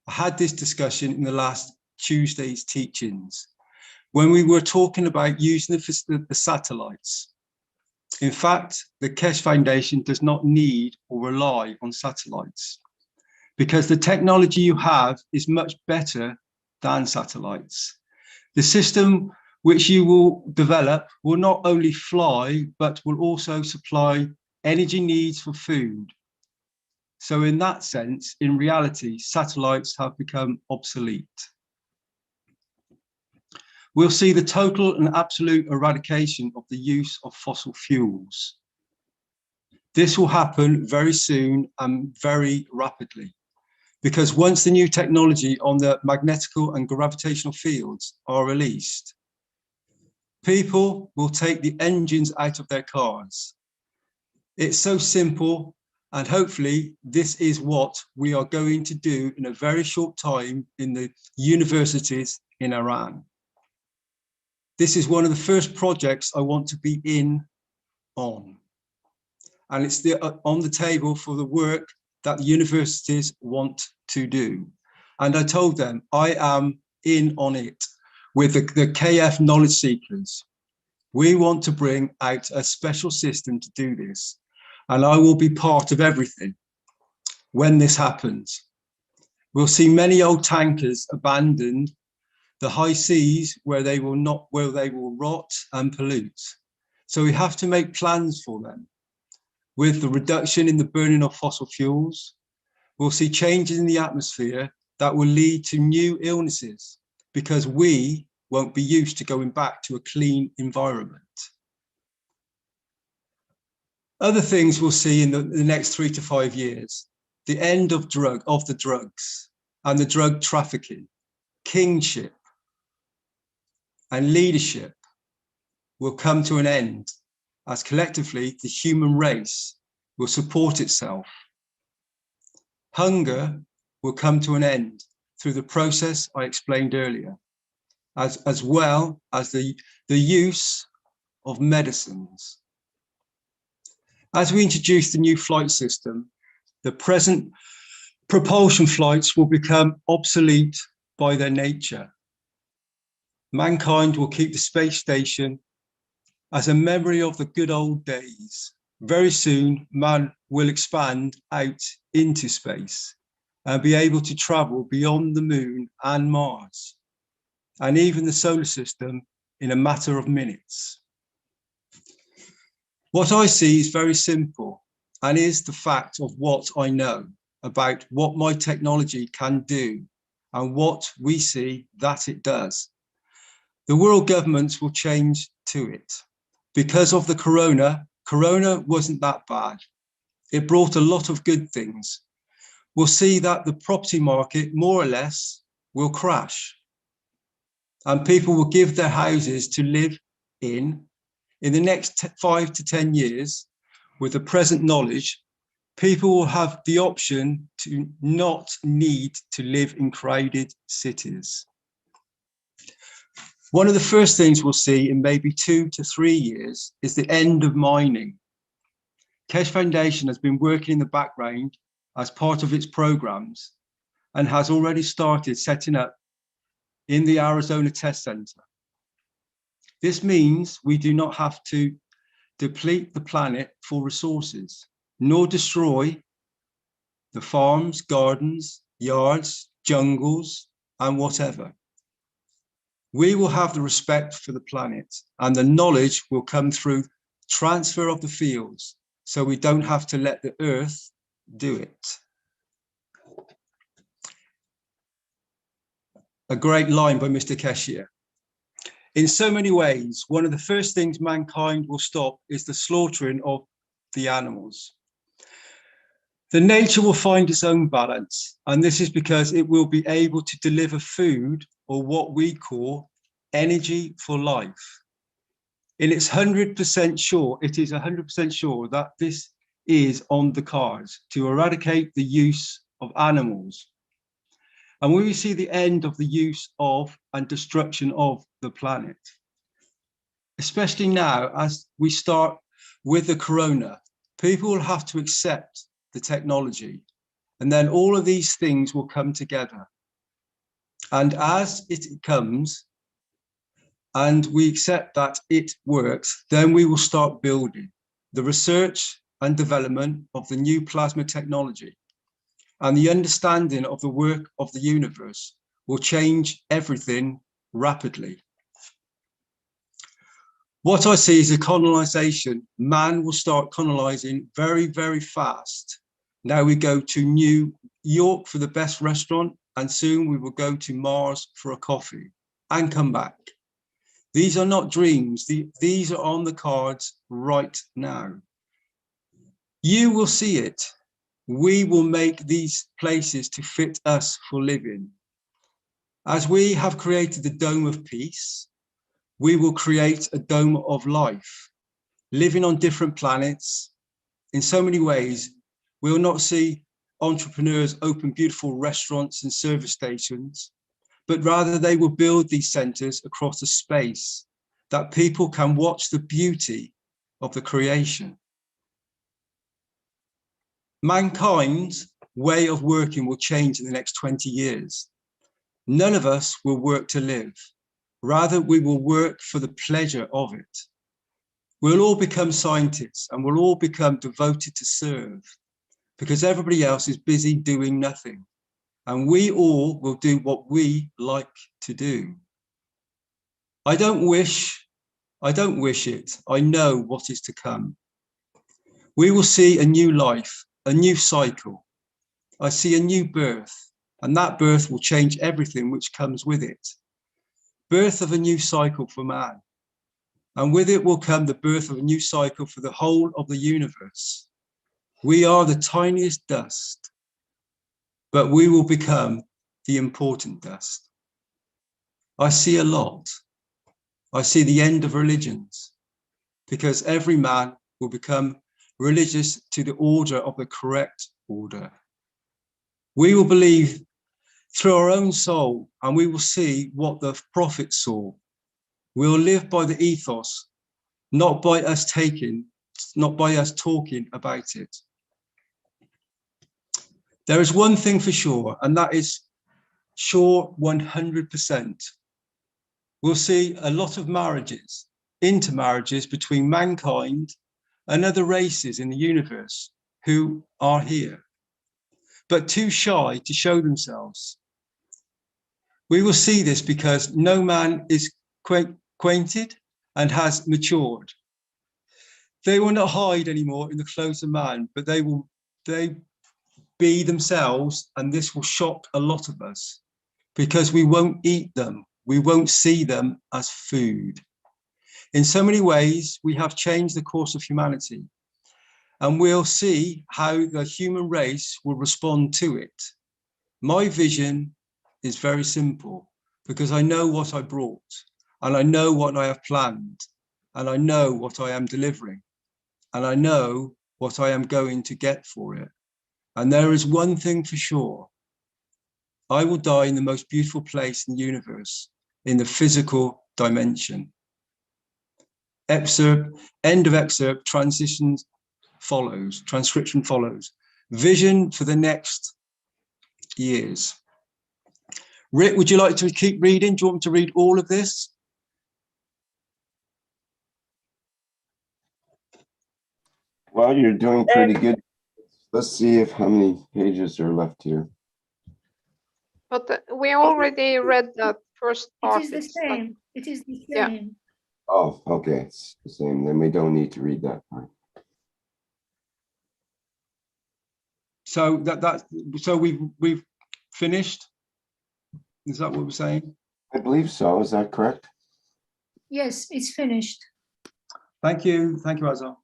I had this discussion in the last Tuesday's teachings when we were talking about using the satellites. In fact, the Keshe Foundation does not need or rely on satellites because the technology you have is much better than satellites. The system which you will develop will not only fly, but will also supply energy needs for food. So in that sense, in reality, satellites have become obsolete. We'll see the total and absolute eradication of the use of fossil fuels. This will happen very soon and very rapidly, because once the new technology on the magnetical and gravitational fields are released, People will take the engines out of their cars. It's so simple, and hopefully this is what we are going to do in a very short time in the universities in Iran. This is one of the first projects I want to be in on. And it's on the table for the work that the universities want to do. And I told them I am in on it with the KF knowledge seekers. We want to bring out a special system to do this. And I will be part of everything when this happens. We'll see many old tankers abandoned the high seas where they will rot and pollute. So we have to make plans for them. With the reduction in the burning of fossil fuels, we'll see changes in the atmosphere that will lead to new illnesses because we won't be used to going back to a clean environment. Other things we'll see in the next 3 to 5 years, the end of the drugs and the drug trafficking, kingship and leadership will come to an end as collectively the human race will support itself. Hunger will come to an end through the process I explained earlier, as well as the use of medicines. As we introduce the new flight system, the present propulsion flights will become obsolete by their nature. Mankind will keep the space station as a memory of the good old days. Very soon, man will expand out into space and be able to travel beyond the moon and Mars, and even the solar system in a matter of minutes. What I see is very simple and is the fact of what I know about what my technology can do and what we see that it does. The world governments will change to it. Because of the corona wasn't that bad. It brought a lot of good things. We'll see that the property market, more or less, will crash. And people will give their houses to live in the next 5 to 10 years. With the present knowledge, people will have the option to not need to live in crowded cities. One of the first things we'll see in maybe 2 to 3 years is the end of mining. Keshe Foundation has been working in the background as part of its programs and has already started setting up in the Arizona Test Center. This means we do not have to deplete the planet for resources, nor destroy the farms, gardens, yards, jungles, and whatever. We will have the respect for the planet, and the knowledge will come through transfer of the fields, so we don't have to let the earth do it. A great line by Mr. Keshe. In so many ways, one of the first things mankind will stop is the slaughtering of the animals. The nature will find its own balance, and this is because it will be able to deliver food, or what we call energy for life. It is 100% sure that this is on the cards to eradicate the use of animals. And when we see the end of the use of and destruction of the planet, especially now as we start with the corona, people will have to accept the technology, and then all of these things will come together. And as it comes and we accept that it works, then we will start building the research and development of the new plasma technology, and the understanding of the work of the universe will change everything rapidly. What I see is a colonization. Man will start colonizing very, very fast. Now we go to New York for the best restaurant, and soon we will go to Mars for a coffee and come back. These are not dreams. These are on the cards right now. You will see it. We will make these places to fit us for living. As we have created the Dome of Peace, we will create a dome of life, living on different planets. In so many ways, we will not see entrepreneurs open beautiful restaurants and service stations, but rather they will build these centers across a space that people can watch the beauty of the creation. Mankind's way of working will change in the next 20 years. None of us will work to live. Rather, we will work for the pleasure of it. We'll all become scientists and we'll all become devoted to serve because everybody else is busy doing nothing. And we all will do what we like to do. I don't wish it. I know what is to come. We will see a new life, a new cycle. I see a new birth, and that birth will change everything which comes with it. Birth of a new cycle for man. And with it will come the birth of a new cycle for the whole of the universe. We are the tiniest dust, but we will become the important dust. I see a lot. I see the end of religions, because every man will become religious to the order of the correct order. We will believe through our own soul, and we will see what the prophet saw. We will live by the ethos, not by us talking about it. There is one thing for sure, and that is sure 100%. We'll see a lot of marriages, intermarriages between mankind and other races in the universe who are here, but too shy to show themselves. We will see this because no man is acquainted and has matured. They will not hide anymore in the clothes of man, but they be themselves, and this will shock a lot of us because we won't eat them. We won't see them as food. In so many ways, we have changed the course of humanity, and we'll see how the human race will respond to it. My vision is very simple because I know what I brought, and I know what I have planned, and I know what I am delivering, and I know what I am going to get for it. And there is one thing for sure. I will die in the most beautiful place in the universe, in the physical dimension. Excerpt, end of excerpt, transcription follows. Vision for the next years. Rick, would you like to keep reading? Do you want me to read all of this? Well, you're doing pretty good. Let's see how many pages are left here. But we already read that first part. It is the same. It is the same. Yeah. Oh, okay, it's the same. Then we don't need to read that part. So so we've finished. Is that what we're saying? I believe so. Is that correct? Yes, it's finished. Thank you, Azar.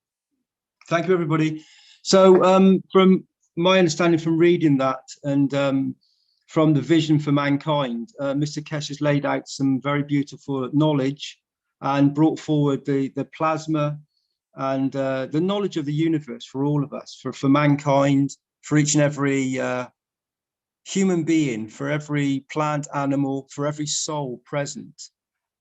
Thank you, everybody. So from my understanding from reading that and from the vision for mankind, Mr. Keshe has laid out some very beautiful knowledge and brought forward the plasma and the knowledge of the universe for all of us, for mankind, for each and every human being, for every plant, animal, for every soul present.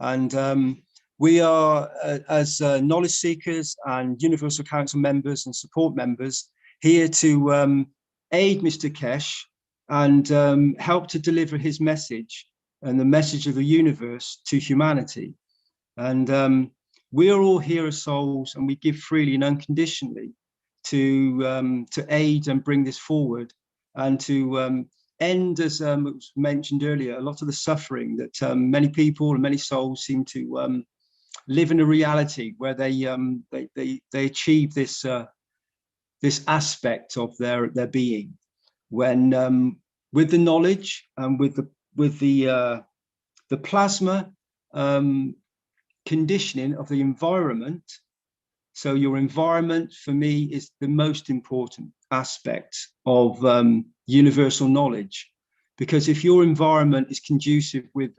And we are, as knowledge seekers and Universal Council members and support members, here to aid Mr. Keshe and help to deliver his message and the message of the universe to humanity. And we are all here as souls, and we give freely and unconditionally to aid and bring this forward and to end, as was mentioned earlier, a lot of the suffering that many people and many souls seem to live in a reality where they achieve this this aspect of their being, when with the knowledge and with the plasma conditioning of the environment. So your environment for me is the most important aspect of universal knowledge, because if your environment is conducive with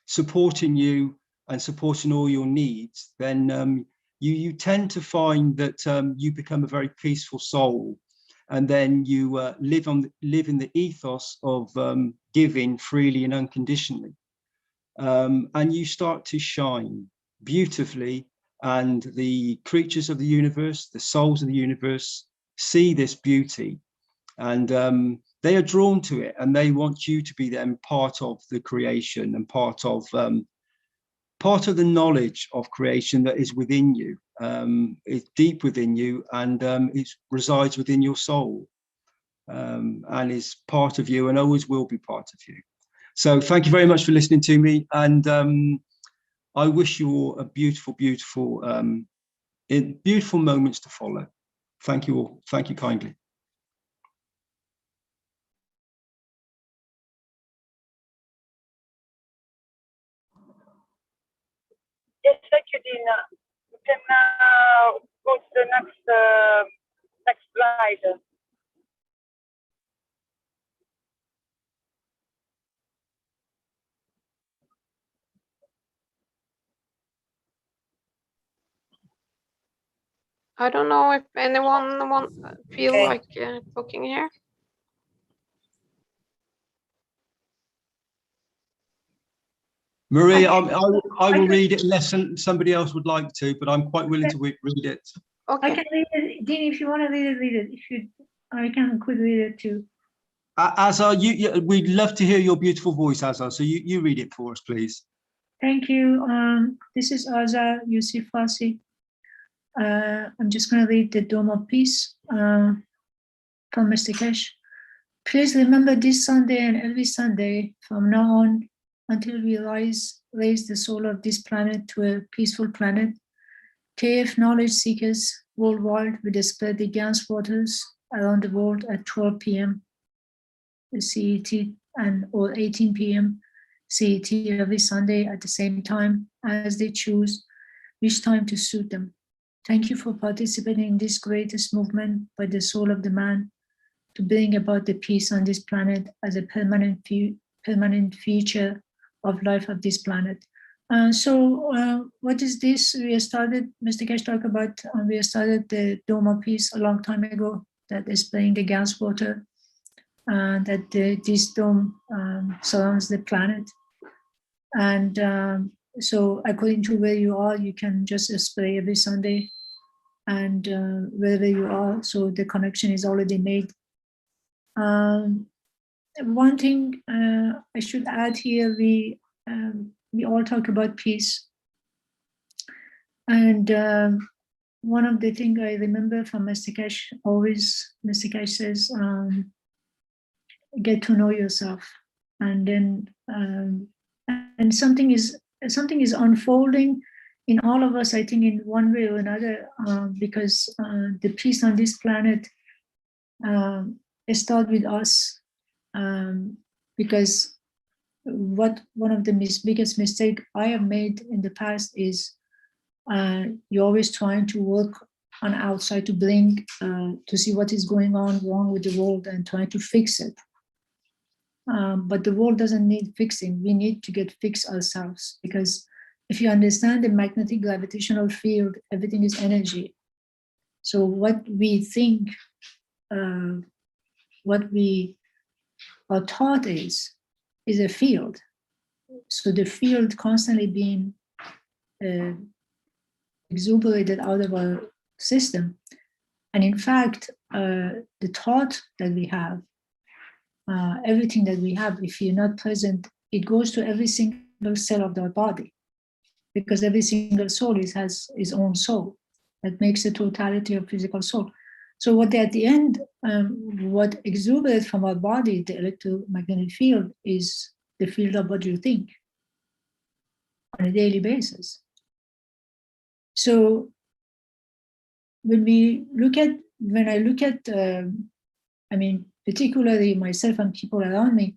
supporting you and supporting all your needs, then you tend to find that you become a very peaceful soul, and then you live in the ethos of giving freely and unconditionally, and you start to shine beautifully, and the creatures of the universe, the souls of the universe, see this beauty, and they are drawn to it, and they want you to be then part of the creation and part of the knowledge of creation that is within you. It's deep within you, and it resides within your soul, and is part of you and always will be part of you. So thank you very much for listening to me, and I wish you all a beautiful, beautiful, beautiful moments to follow. Thank you all. Thank you kindly. Yes, thank you, Dina. We can now go to the next slide. I don't know if anyone feel Okay. like talking here. Marie, I will read it unless somebody else would like to, but I'm quite willing to read it. I can read it. Dean, if you want to read it. I could read it too. Azar, we'd love to hear your beautiful voice, Azar. So you read it for us, please. Thank you. This is Azar Yusuf Farsi. I'm just going to read the Dome of Peace from Mr. Keshe. Please remember this Sunday and every Sunday from now on until we raise the soul of this planet to a peaceful planet. KF knowledge seekers worldwide will spread the Gans waters around the world at 12 p.m. CET or 18 p.m. CET every Sunday at the same time as they choose which time to suit them. Thank you for participating in this greatest movement by the soul of the man to bring about the peace on this planet as a permanent feature of life of this planet. So what is this? We started, Mr. Keshe talked about, we started the Dome of Peace a long time ago that is spraying the gas water, and that this dome surrounds the planet. And so according to where you are, you can just spray every Sunday, and wherever you are, so the connection is already made. One thing I should add here, we all talk about peace, and one of the things I remember from Mr. Keshe, always Mr. Keshe says, get to know yourself, and then and something is unfolding in all of us, I think, in one way or another, because the peace on this planet starts with us, because one of the biggest mistake I have made in the past is you're always trying to work on outside to bring to see what is going on wrong with the world and trying to fix it. But the world doesn't need fixing. We need to get fixed ourselves, because if you understand the magnetic gravitational field, everything is energy. So what we think, what we are taught is a field. So the field constantly being exuberated out of our system. And in fact, the thought that we have, everything that we have, if you're not present, it goes to every single cell of our body, because every single soul has its own soul that makes the totality of physical soul. So what at the end, what exuberates from our body, the electromagnetic field, is the field of what you think on a daily basis. So when I look at, I mean, particularly myself and people around me,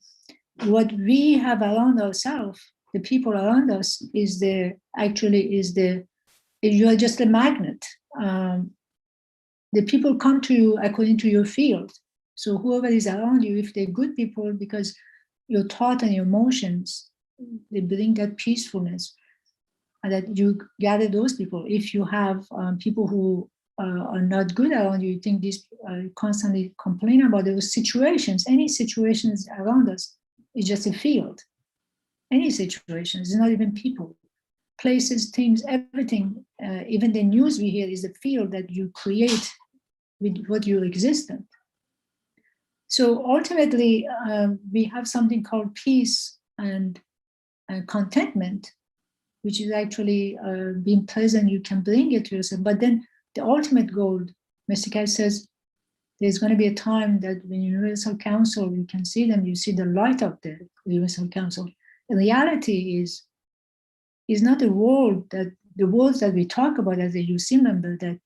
what we have around ourselves, the people around us, is you are just a magnet. The people come to you according to your field. So whoever is around you, if they're good people, because your thought and your emotions, they bring that peacefulness. and that you gather those people. If you have people who are not good around you, you think these constantly complain about those situations, any situations around us is just a field. Any situation, it's not even people. Places, things, everything, even the news we hear is a field that you create with what you existent. So ultimately, we have something called peace and contentment, which is actually being present. You can bring it to yourself. But then the ultimate goal, Mr. Keshe says, there's going to be a time that when Universal Council, you can see them, you see the light of the Universal Council. The reality is not the world that we talk about as a UC member that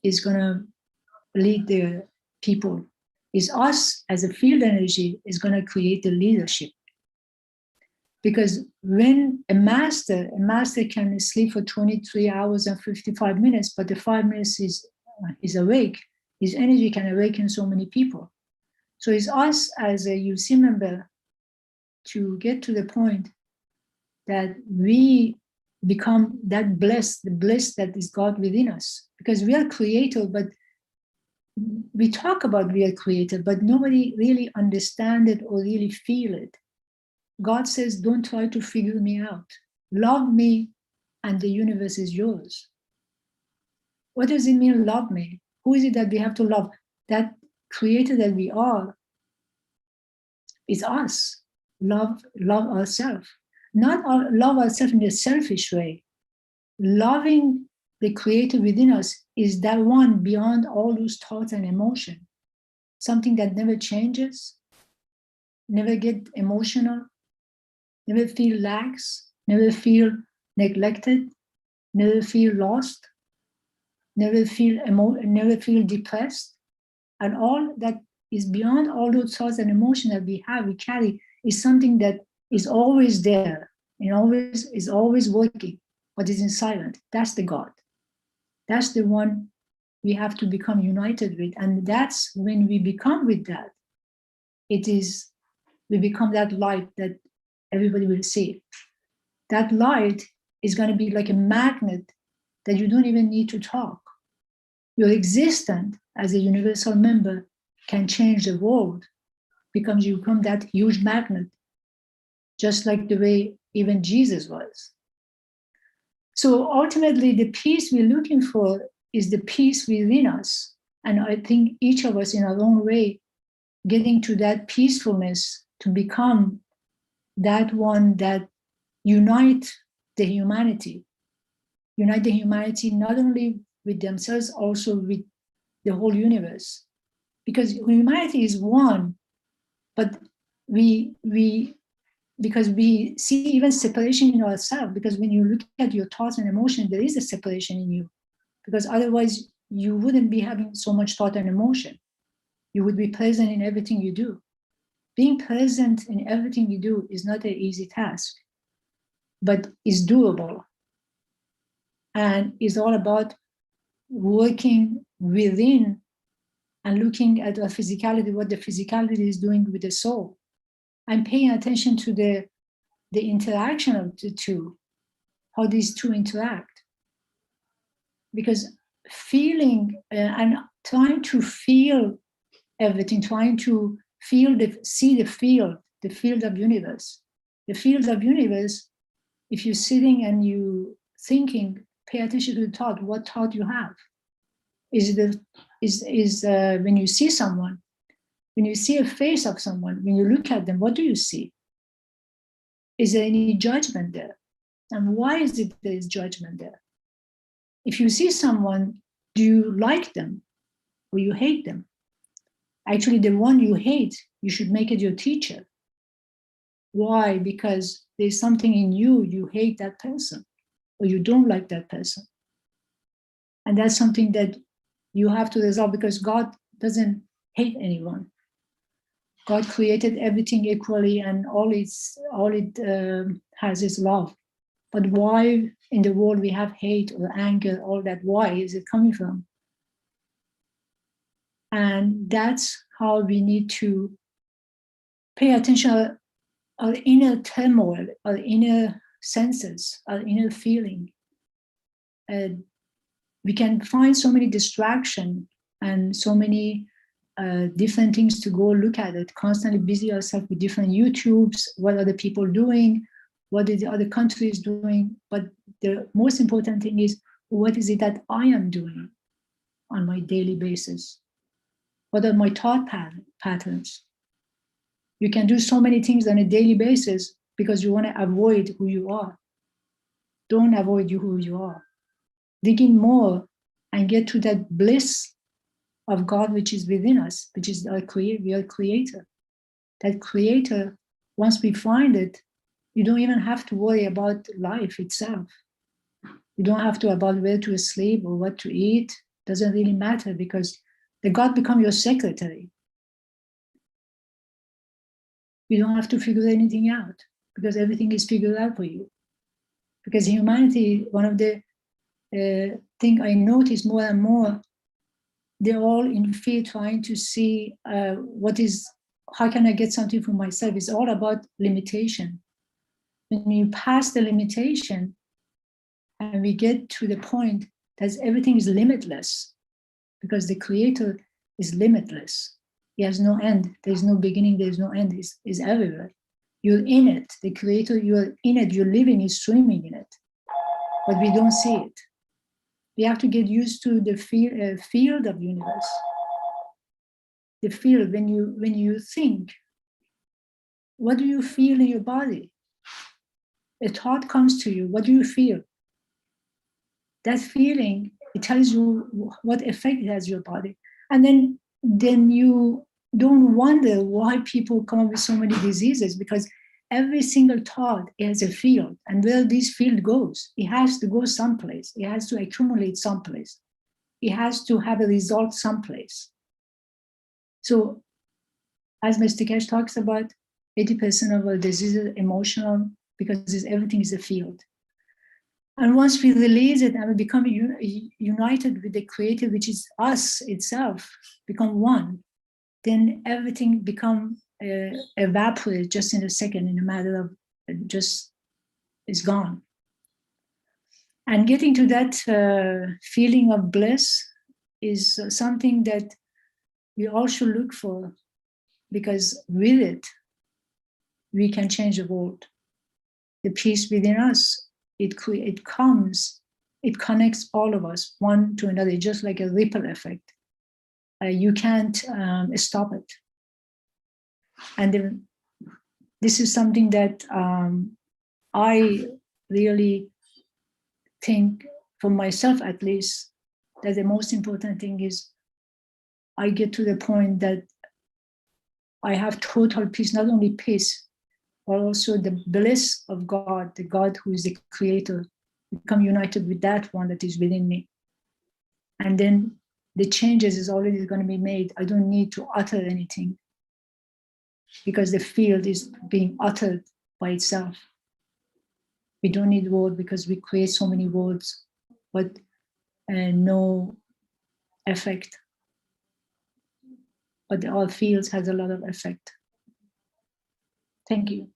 is going to lead the people. Is us as a field energy is going to create the leadership. Because when a master can sleep for 23 hours and 55 minutes, but the 5 minutes is awake, his energy can awaken so many people. So it's us as a UC member to get to the point that we become that blessed, the bliss that is God within us. Because we are creative, but we talk about we are creative, but nobody really understands it or really feel it. God says, don't try to figure me out. Love me and the universe is yours. What does it mean, love me? Who is it that we have to love? That creator that we are is us. Love ourselves. Not love ourselves in a selfish way. Loving the creator within us is that one beyond all those thoughts and emotion. Something that never changes, never get emotional, never feel lax, never feel neglected, never feel lost, never feel depressed. And all that is beyond all those thoughts and emotions that we carry is something that is always there and is always working, but is in silence. That's the God. That's the one we have to become united with. And that's when we become with that. We become that light that everybody will see. That light is going to be like a magnet that you don't even need to talk. Your existence as a universal member can change the world because you become that huge magnet, just like the way even Jesus was. So ultimately, the peace we're looking for is the peace within us. And I think each of us in our own way, getting to that peacefulness to become that one that unite the humanity not only with themselves, also with the whole universe. Because humanity is one, but because we see even separation in ourselves, because when you look at your thoughts and emotions, there is a separation in you, because otherwise you wouldn't be having so much thought and emotion. You would be present in everything you do. Being present in everything you do is not an easy task, but is doable. And is all about working within and looking at our physicality, what the physicality is doing with the soul, and paying attention to the interaction of the two, how these two interact. Because feeling and trying to feel everything, trying to see the field of universe. The field of universe, if you're sitting and you thinking, pay attention to the thought, what thought you have. When you see someone, when you see a face of someone, when you look at them, what do you see? Is there any judgment there? And why is it there is judgment there? If you see someone, do you like them or you hate them? Actually, the one you hate, you should make it your teacher. Why? Because there's something in you hate that person or you don't like that person. And that's something that you have to resolve, because God doesn't hate anyone. God created everything equally, and all it has is love. But why in the world we have hate or anger, all that? Why is it coming from? And that's how we need to pay attention to our inner turmoil, our inner senses, our inner feeling. We can find so many distractions and so many different things to go look at it, constantly busy ourselves with different YouTubes, what are the people doing, what is the other countries doing. But the most important thing is, what is it that I am doing on my daily basis? What are my thought patterns? You can do so many things on a daily basis because you want to avoid who you are. Don't avoid who you are. Dig in more and get to that bliss of God which is within us, which is our creator. We are creator. That creator, once we find it, you don't even have to worry about life itself. You don't have to about where to sleep or what to eat. Doesn't really matter, because the God become your secretary. You don't have to figure anything out, because everything is figured out for you. Because humanity, one of the thing I notice more and more, they're all in fear trying to see how can I get something for myself? It's all about limitation. When you pass the limitation and we get to the point that everything is limitless, because the creator is limitless. He has no end. There's no beginning, there's no end. It's everywhere. You're in it. The creator, you're in it, you're living, you're swimming in it. But we don't see it. We have to get used to the field of universe. The field, when you think, what do you feel in your body? A thought comes to you, what do you feel? That feeling, it tells you what effect it has on your body. And then you don't wonder why people come up with so many diseases, because every single thought has a field, and where this field goes, it has to go someplace. It has to accumulate someplace. It has to have a result someplace. So, as Mr. Keshe talks about, 80% of our diseases are emotional, because everything is a field. And once we release it and we become united with the creator, which is us itself, become one, then everything become evaporate just in a second, in a matter of just is gone. And getting to that feeling of bliss is something that we all should look for, because with it, we can change the world. The peace within us, it comes, it connects all of us, one to another, just like a ripple effect. You can't stop it. And then, this is something that I really think, for myself at least, that the most important thing is I get to the point that I have total peace, not only peace, but also the bliss of God, the God who is the creator, become united with that one that is within me. And then the changes is already going to be made. I don't need to utter anything, because the field is being uttered by itself. We don't need words, because we create so many words, but no effect. But our fields has a lot of effect. Thank you.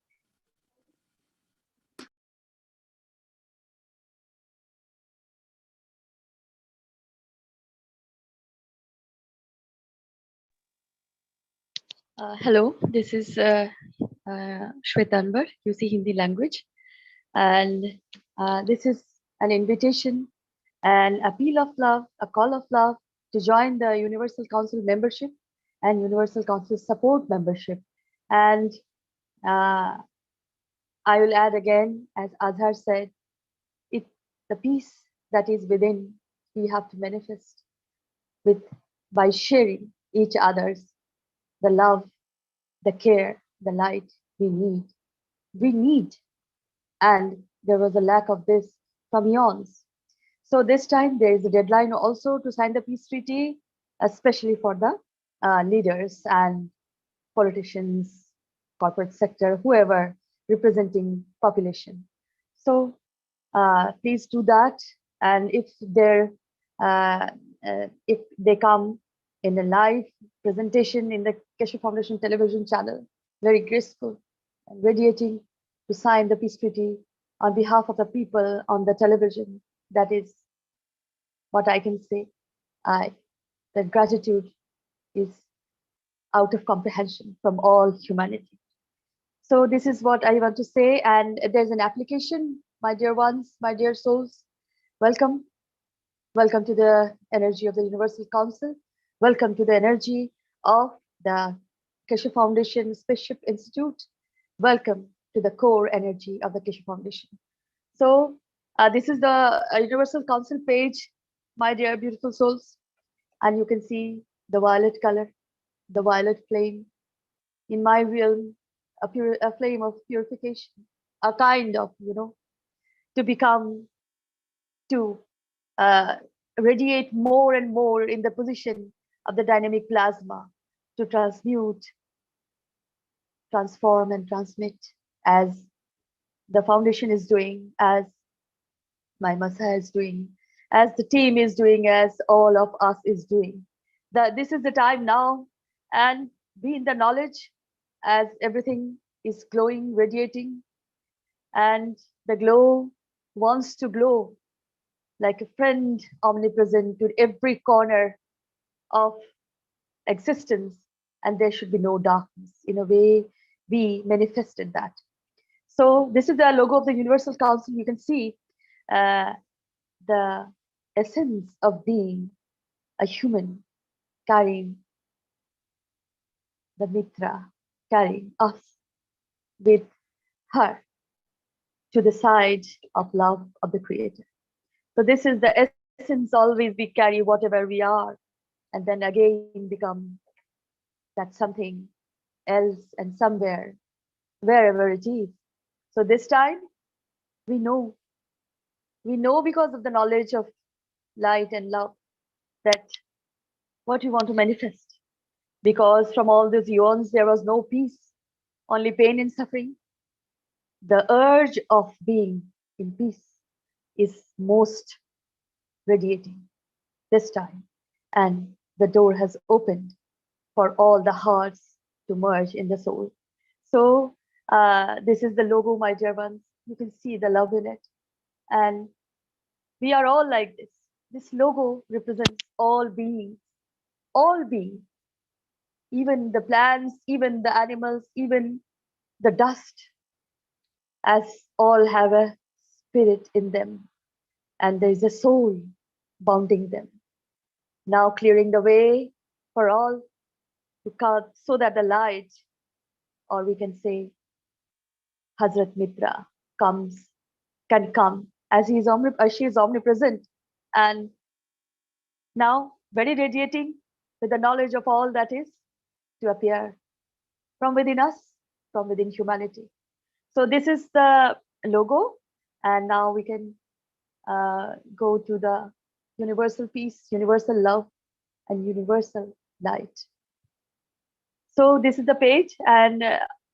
Hello, this is Shwetanbar, UC Hindi language. And this is an invitation, an appeal of love, a call of love to join the Universal Council membership and Universal Council support membership. And I will add again, as Azhar said, the peace that is within, we have to manifest by sharing each other's the love, the care, the light we need. We need, and there was a lack of this from eons. So this time there is a deadline also to sign the peace treaty, especially for the leaders and politicians, corporate sector, whoever representing population. So please do that. And if they come in a live presentation in the Keshe Foundation television channel, very graceful and radiating to sign the peace treaty, on behalf of the people on the television. That is what I can say. That gratitude is out of comprehension from all humanity. So this is what I want to say. And there's an application, my dear ones, my dear souls. Welcome. Welcome to the energy of the Universal Council. Welcome to the energy of the Keshe Foundation Spaceship Institute. Welcome to the core energy of the Keshe Foundation. So this is the Universal Council page, my dear beautiful souls. And you can see the violet color, the violet flame. In my realm, a flame of purification, a kind of, to become, to radiate more and more in the position of the dynamic plasma, to transmute, transform, and transmit, as the foundation is doing, as my Masa is doing, as the team is doing, as all of us is doing. This is the time now, and be in the knowledge as everything is glowing, radiating, and the glow wants to glow like a friend omnipresent to every corner of existence, and there should be no darkness. In a way, we manifested that. So this is the logo of the Universal Council. You can see the essence of being a human, carrying the Mitra, carrying us with her to the side of love of the Creator. So this is the essence. Always we carry whatever we are, and then again become that something else and somewhere, wherever it is. So this time we know because of the knowledge of light and love that what we want to manifest. Because from all these eons there was no peace, only pain and suffering. The urge of being in peace is most radiating this time, and the door has opened for all the hearts to merge in the soul. So this is the logo, my dear ones. You can see the love in it, and we are all like this. This logo represents all beings, even the plants, even the animals, even the dust, as all have a spirit in them, and there is a soul bounding them, now clearing the way for all to come, so that the light, or we can say Hazrat Mitra, can come, as she is omnipresent, and now very radiating with the knowledge of all that is to appear from within us, from within humanity. So this is the logo, and now we can go to the universal peace, universal love, and universal light. So this is the page, and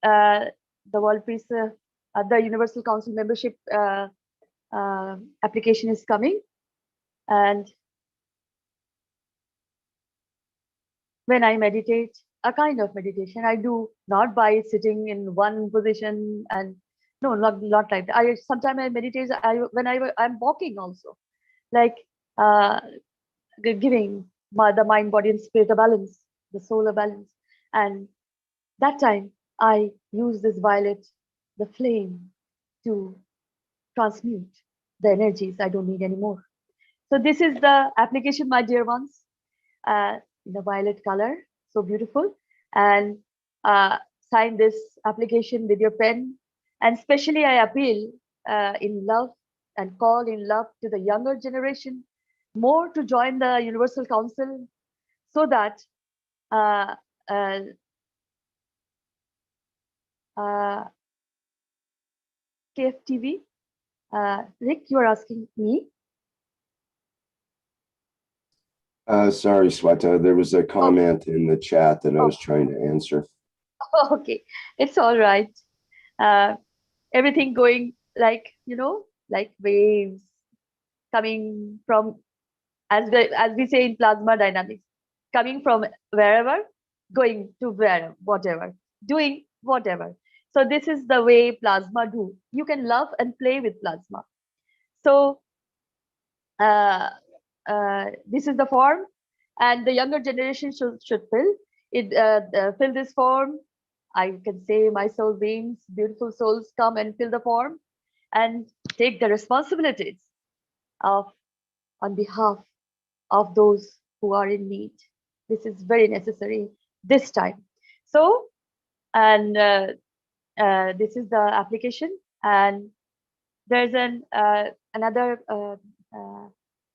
the World Peace, the Universal Council membership application is coming. And when I meditate, a kind of meditation I do, not by sitting in one position, and no, not like that. Sometimes I meditate when I'm walking also, like giving the mind, body, and spirit a balance, the soul a balance. And that time I use this violet, the flame, to transmute the energies I don't need anymore. So this is the application, my dear ones, in the violet color, so beautiful. And sign this application with your pen. And especially I appeal in love and call in love to the younger generation more to join the Universal Council, so that KFTV, Rick, you are asking me? Sorry, Sweta, there was a comment in the chat that I was trying to answer. Okay, it's all right. Everything going like, like waves coming from, as we say in plasma dynamics, coming from wherever, going to wherever, whatever, doing whatever. So this is the way plasma do. You can love and play with plasma. So this is the form, and the younger generation should fill it. Fill this form. I can say my soul beings, beautiful souls, come and fill the form, and take the responsibilities of on behalf of those who are in need. This is very necessary this time. So, and this is the application, and there's another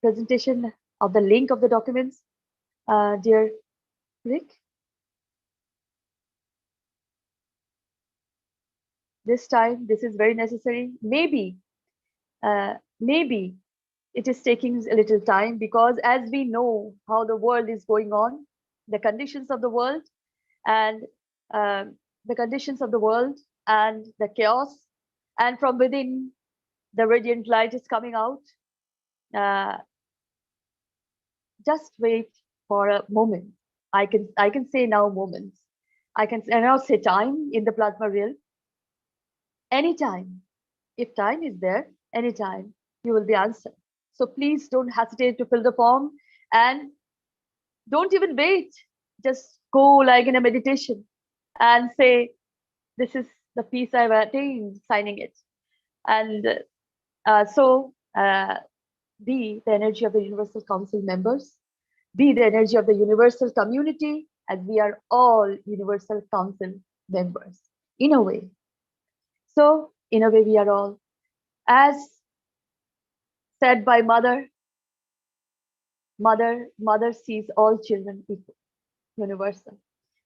presentation of the link of the documents, dear Rick. This time, this is very necessary. Maybe it is taking a little time, because as we know how the world is going on, the conditions of the world, and the chaos, and from within the radiant light is coming out. Just wait for a moment. I can say now moments. I now say time in the plasma realm. Anytime, if time is there, anytime you will be answered. So please don't hesitate to fill the form, and don't even wait. Just go like in a meditation and say, this is the peace I've attained, signing it. And be the energy of the Universal Council members, be the energy of the universal community, as we are all Universal Council members in a way. So in a way, we are all, as said by mother sees all children equal, universal.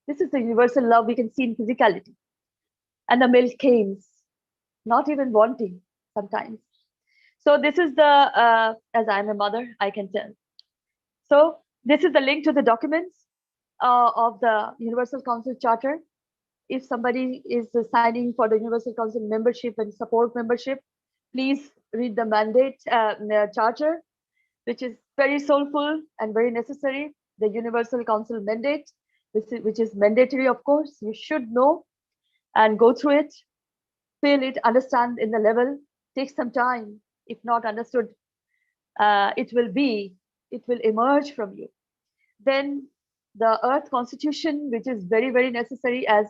This is the universal love we can see in physicality. And the milk comes, not even wanting sometimes. So this is the, as I'm a mother, I can tell. So this is the link to the documents of the Universal Council Charter. If somebody is signing for the Universal Council membership and support membership, please read the mandate charter, which is very soulful and very necessary. The Universal Council mandate, which is mandatory, of course, you should know and go through it, feel it, understand in the level, take some time. If not understood, it will emerge from you. Then the Earth Constitution, which is very, very necessary, as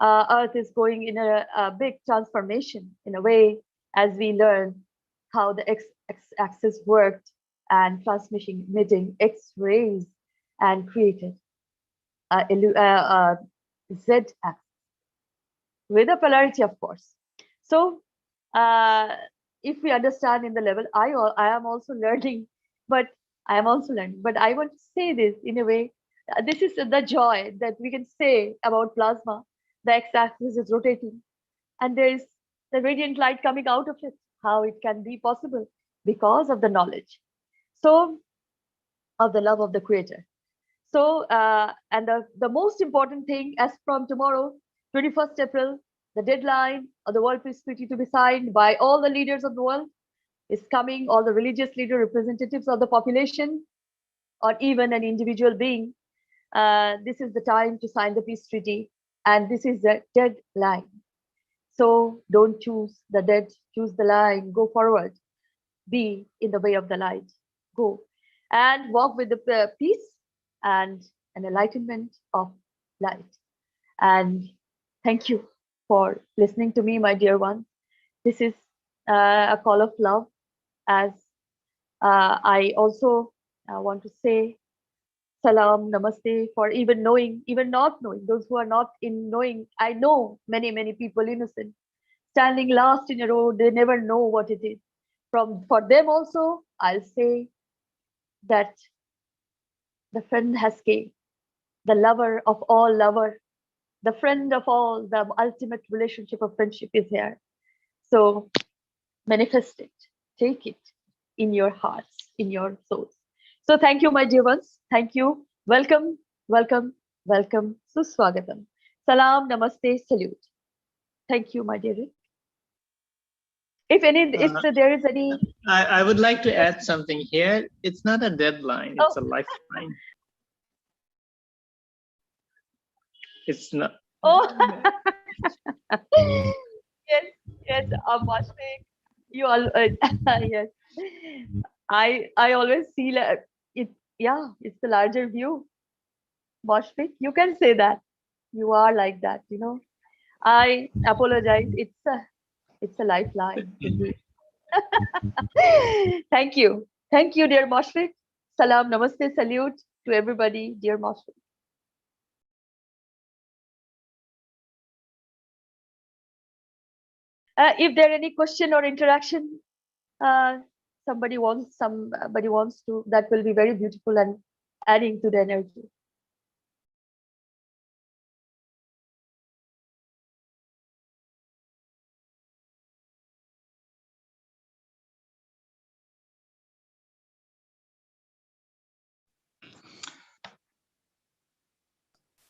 Earth is going in a big transformation in a way, as we learn how the X-axis worked and transmitting X-rays and created a Z-axis with a polarity, of course. So if we understand in the level, I am also learning, but I want to say this in a way, this is the joy that we can say about plasma. The X-axis is rotating, and there is the radiant light coming out of it. How it can be possible? Because of the knowledge, so of the love of the Creator. So, and the most important thing, as from tomorrow, 21st April, the deadline of the World Peace Treaty to be signed by all the leaders of the world is coming, all the religious leader representatives of the population, or even an individual being. This is the time to sign the peace treaty, and this is the deadline. So don't choose the dead, choose the line, go forward, be in the way of the light, go and walk with the peace and an enlightenment of light. And thank you for listening to me, my dear one. This is a call of love, as I also want to say salam, namaste, for even knowing, even not knowing, those who are not in knowing. I know many, many people innocent, standing last in a row, they never know what it is. For them also, I'll say that the friend has came, the lover of all lover, the friend of all, the ultimate relationship of friendship is here. So manifest it, take it in your hearts, in your souls. So thank you, my dear ones. Thank you. Welcome, welcome, welcome. Suswagatam. Salam, namaste, salute. Thank you, my dear. If there is any, I would like to add something here. It's not a deadline; it's a lifeline. It's not. Oh, Yes, yes, Mashfiq, you all, yes. I always feel it. Yeah, it's the larger view. Mashfiq, you can say that. You are like that, you know. I apologize. It's a lifeline indeed. Thank you, dear Mashfiq. Salam, namaste, salute to everybody, dear Mashfiq. If there any question or interaction, uh, somebody wants to, that will be very beautiful and adding to the energy.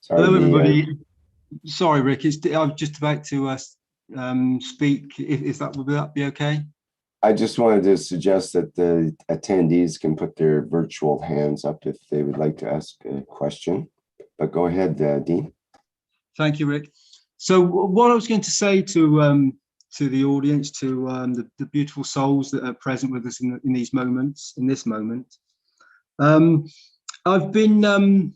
Sorry, Hello, everybody. Sorry, Rick. I was just about to speak. If that would that be okay? I just wanted to suggest that the attendees can put their virtual hands up if they would like to ask a question. But go ahead, Dean. Thank you, Rick. So what I was going to say to the audience, to the beautiful souls that are present with us in these moments, in this moment, I've been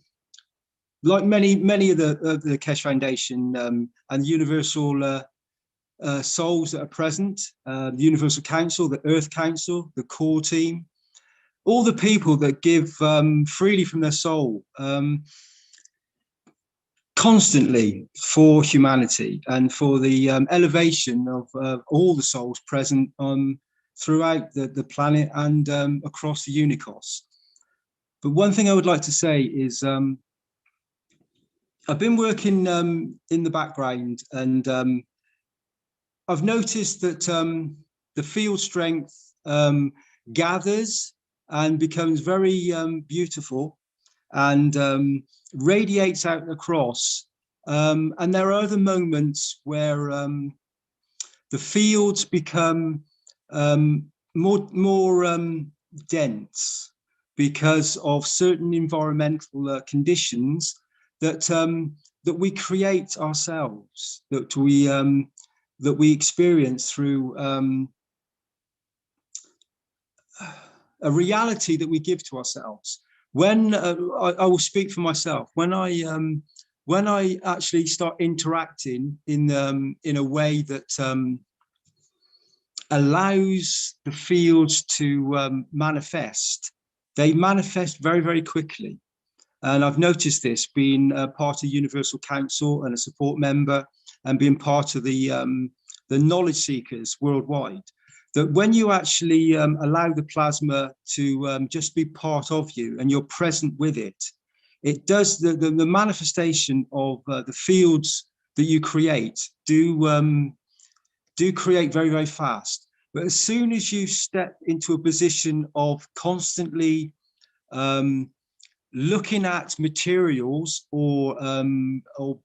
like many of the Keshe Foundation and universal souls that are present, the Universal Council, the Earth Council, the core team, all the people that give freely from their soul, constantly for humanity and for the elevation of all the souls present throughout the planet and across the Unicos. But one thing I would like to say is I've been working in the background, and I've noticed that the field strength gathers and becomes very beautiful and radiates out across. And there are other moments where the fields become more dense because of certain environmental conditions that we create ourselves, that we experience through a reality that we give to ourselves. When I will speak for myself, when I actually start interacting in a way that allows the fields to manifest, they manifest very, very quickly. And I've noticed this being part of Universal Council and a support member, and being part of the knowledge seekers worldwide, that when you actually allow the plasma to just be part of you and you're present with it, it does the manifestation of the fields that you create do create very, very fast. But as soon as you step into a position of constantly looking at materials or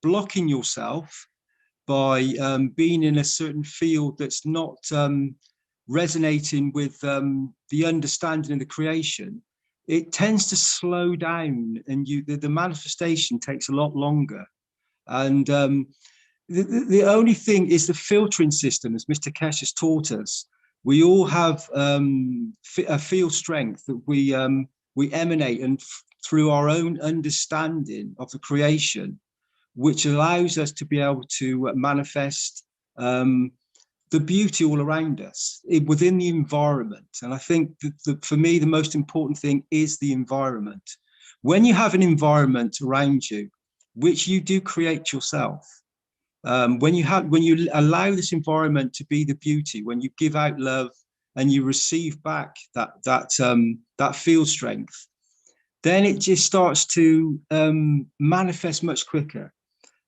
blocking yourself by being in a certain field that's not resonating with the understanding of the creation, it tends to slow down, and the manifestation takes a lot longer. And the only thing is the filtering system, as Mr. Keshe has taught us. We all have a field strength that we emanate and through our own understanding of the creation, which allows us to be able to manifest the beauty all around us within the environment. And I think that for me, the most important thing is the environment. When you have an environment around you, which you do create yourself, when you allow this environment to be the beauty, when you give out love and you receive back that field strength, then it just starts to manifest much quicker.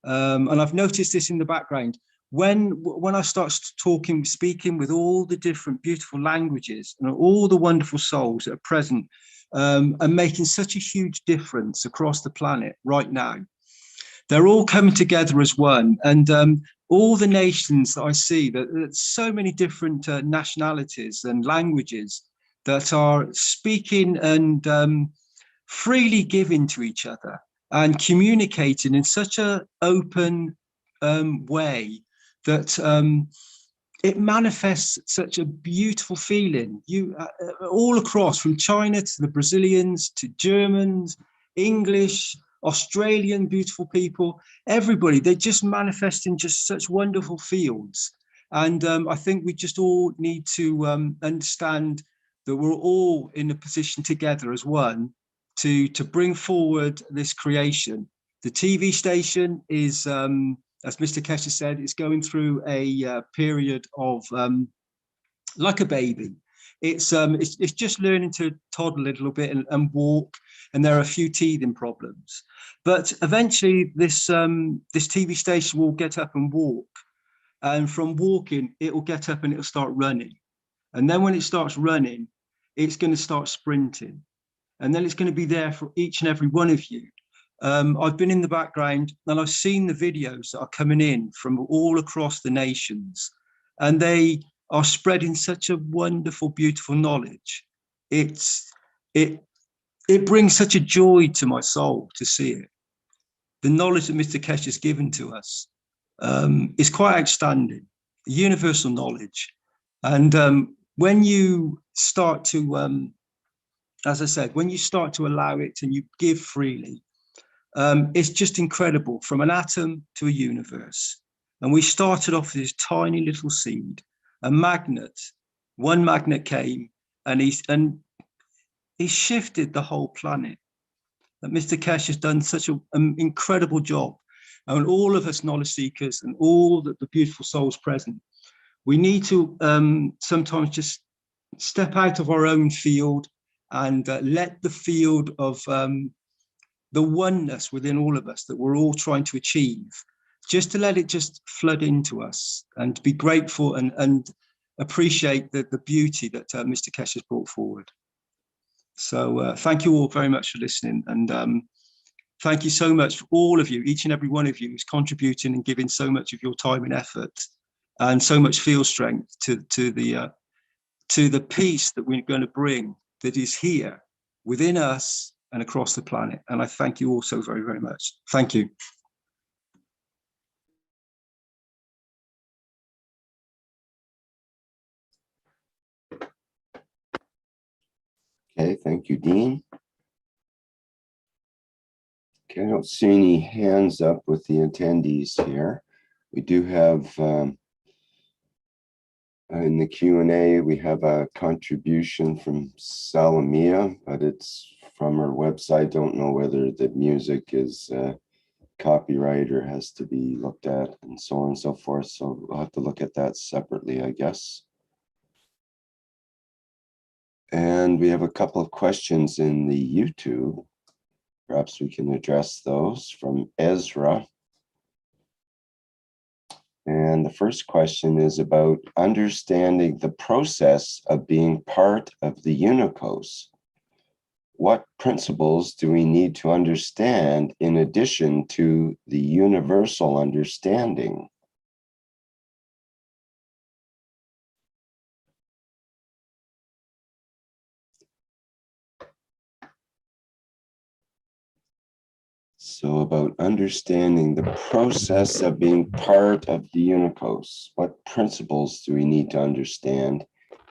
And I've noticed this in the background. When I start speaking with all the different beautiful languages and all the wonderful souls that are present and making such a huge difference across the planet right now, they're all coming together as one. And all the nations that I see, that so many different nationalities and languages that are speaking and freely giving to each other and communicating in such an open, way that it manifests such a beautiful feeling. You all across, from China to the Brazilians to Germans, English, Australian, beautiful people, everybody, they just manifest in just such wonderful fields. And I think we just all need to understand that we're all in a position together as one to bring forward this creation. The TV station is, as Mr. Keshe said, is going through a period of like a baby. It's just learning to toddle a little bit and walk, and there are a few teething problems. But eventually, this TV station will get up and walk, and from walking, it will get up and it'll start running, and then when it starts running, it's going to start sprinting, and then it's going to be there for each and every one of you. I've been in the background and I've seen the videos that are coming in from all across the nations, and they are spreading such a wonderful, beautiful knowledge. It brings such a joy to my soul to see it. The knowledge that Mr. Keshe has given to us is quite outstanding, universal knowledge. And when you start to, as I said, when you start to allow it and you give freely, it's just incredible, from an atom to a universe. And we started off with this tiny little seed, a magnet. One magnet came and he shifted the whole planet. That Mr. Keshe has done such an incredible job. And all of us knowledge seekers and all the beautiful souls present, we need to sometimes just step out of our own field and let the field of the oneness within all of us that we're all trying to achieve, just to let it just flood into us and be grateful and appreciate the beauty that Mr. Keshe has brought forward. So thank you all very much for listening, and thank you so much for all of you, each and every one of you who's contributing and giving so much of your time and effort and so much field strength to the peace that we're going to bring, that is here within us and across the planet. And I thank you all so very, very much. Thank you. Okay, thank you, Dean. Okay, I don't see any hands up with the attendees here. We do have in the Q&A, we have a contribution from Salamia, but it's from her website. Don't know whether the music is copyright or has to be looked at and so on and so forth. So we'll have to look at that separately, I guess. And we have a couple of questions in the YouTube. Perhaps we can address those from Ezra. And the first question is about understanding the process of being part of the Unicos. What principles do we need to understand in addition to the universal understanding? So about understanding the process of being part of the Unicos, what principles do we need to understand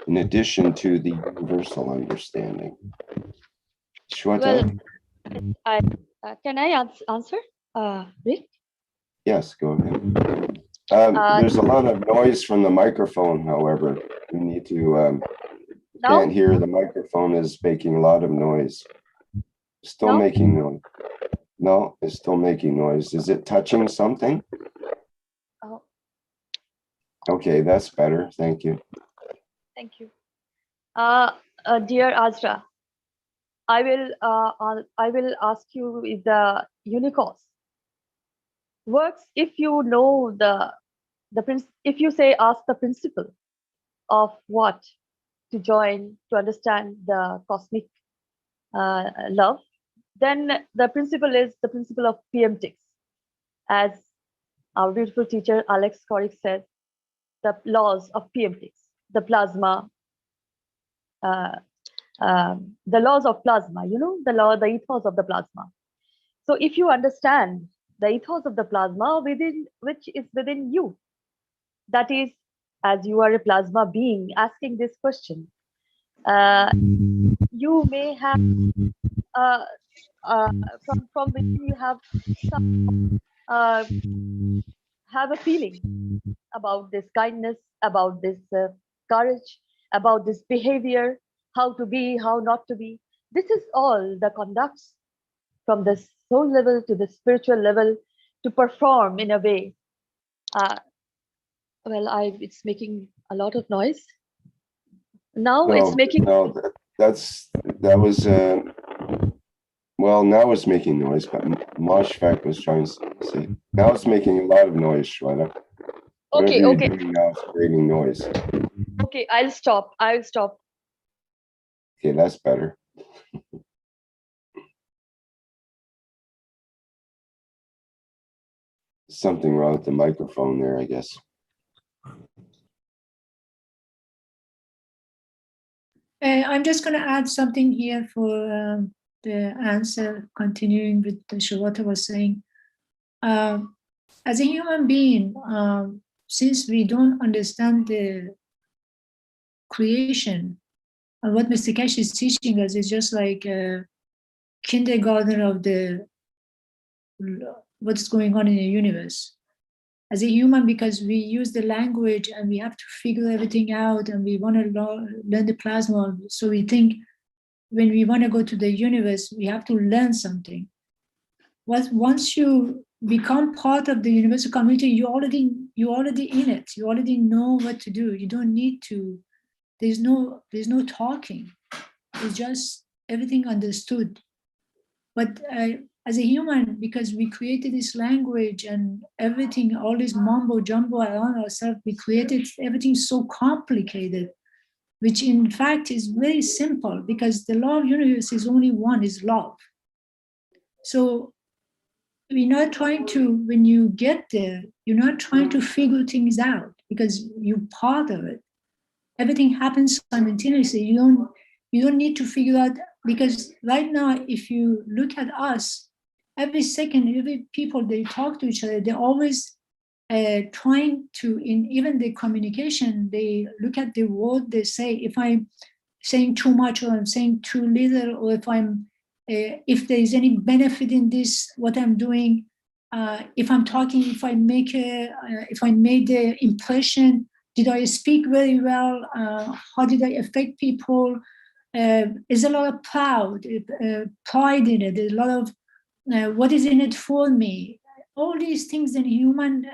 in addition to the universal understanding? Shweta? Well, can I answer, Rick? Yes, go ahead. There's a lot of noise from the microphone, however. We need to, can't hear, the microphone is making a lot of noise. Still making noise. No, it's still making noise. Is it touching something? Oh. Okay, that's better. Thank you. Thank you. Dear Azra, I will ask you if the Unicos works if you know if you say ask the principle of what to join to understand the cosmic love. Then the principle is the principle of PM-TICS. As our beautiful teacher Alex Corrick said, the laws of PM-TICS, the plasma, the laws of plasma, you know, the ethos of the plasma. So if you understand the ethos of the plasma which is within you. That is, as you are a plasma being asking this question, you may have from within you have some have a feeling about this kindness, about this courage, about this behavior, how to be, how not to be. This is all the conducts from the soul level to the spiritual level to perform in a way. It's making a lot of noise. Now it's making. No, that was. Well, now it's making noise, but Mashfaq was trying to say. Now it's making a lot of noise, Shweta. Okay, Whatever okay. you're doing now is creating noise. Okay, I'll stop. Okay, that's better. Something wrong with the microphone there, I guess. I'm just going to add something here for the answer, continuing with what Shweta was saying. As a human being, since we don't understand the creation, and what Mr. Keshe is teaching us is just like a kindergarten of what's going on in the universe. As a human, because we use the language and we have to figure everything out and we want to learn the plasma, so we think when we want to go to the universe, we have to learn something. Once you become part of the universal community, you're already in it. You already know what to do. You don't need to. There's no talking. It's just everything understood. But as a human, because we created this language and everything, all this mumbo jumbo around ourselves, we created everything so complicated, which in fact is very simple, because the law of the universe is only one, is love. So we're not trying to, when you get there, you're not trying to figure things out because you're part of it. Everything happens simultaneously. You don't need to figure out, because right now, if you look at us, every second, every people, they talk to each other, they're always trying to, in even the communication, they look at the word they say. If I'm saying too much or I'm saying too little, or if there is any benefit in this, what I'm doing, if I'm talking, if I made the impression, did I speak very well? How did I affect people? There's a lot of pride in it. There's a lot of what is in it for me? All these things in human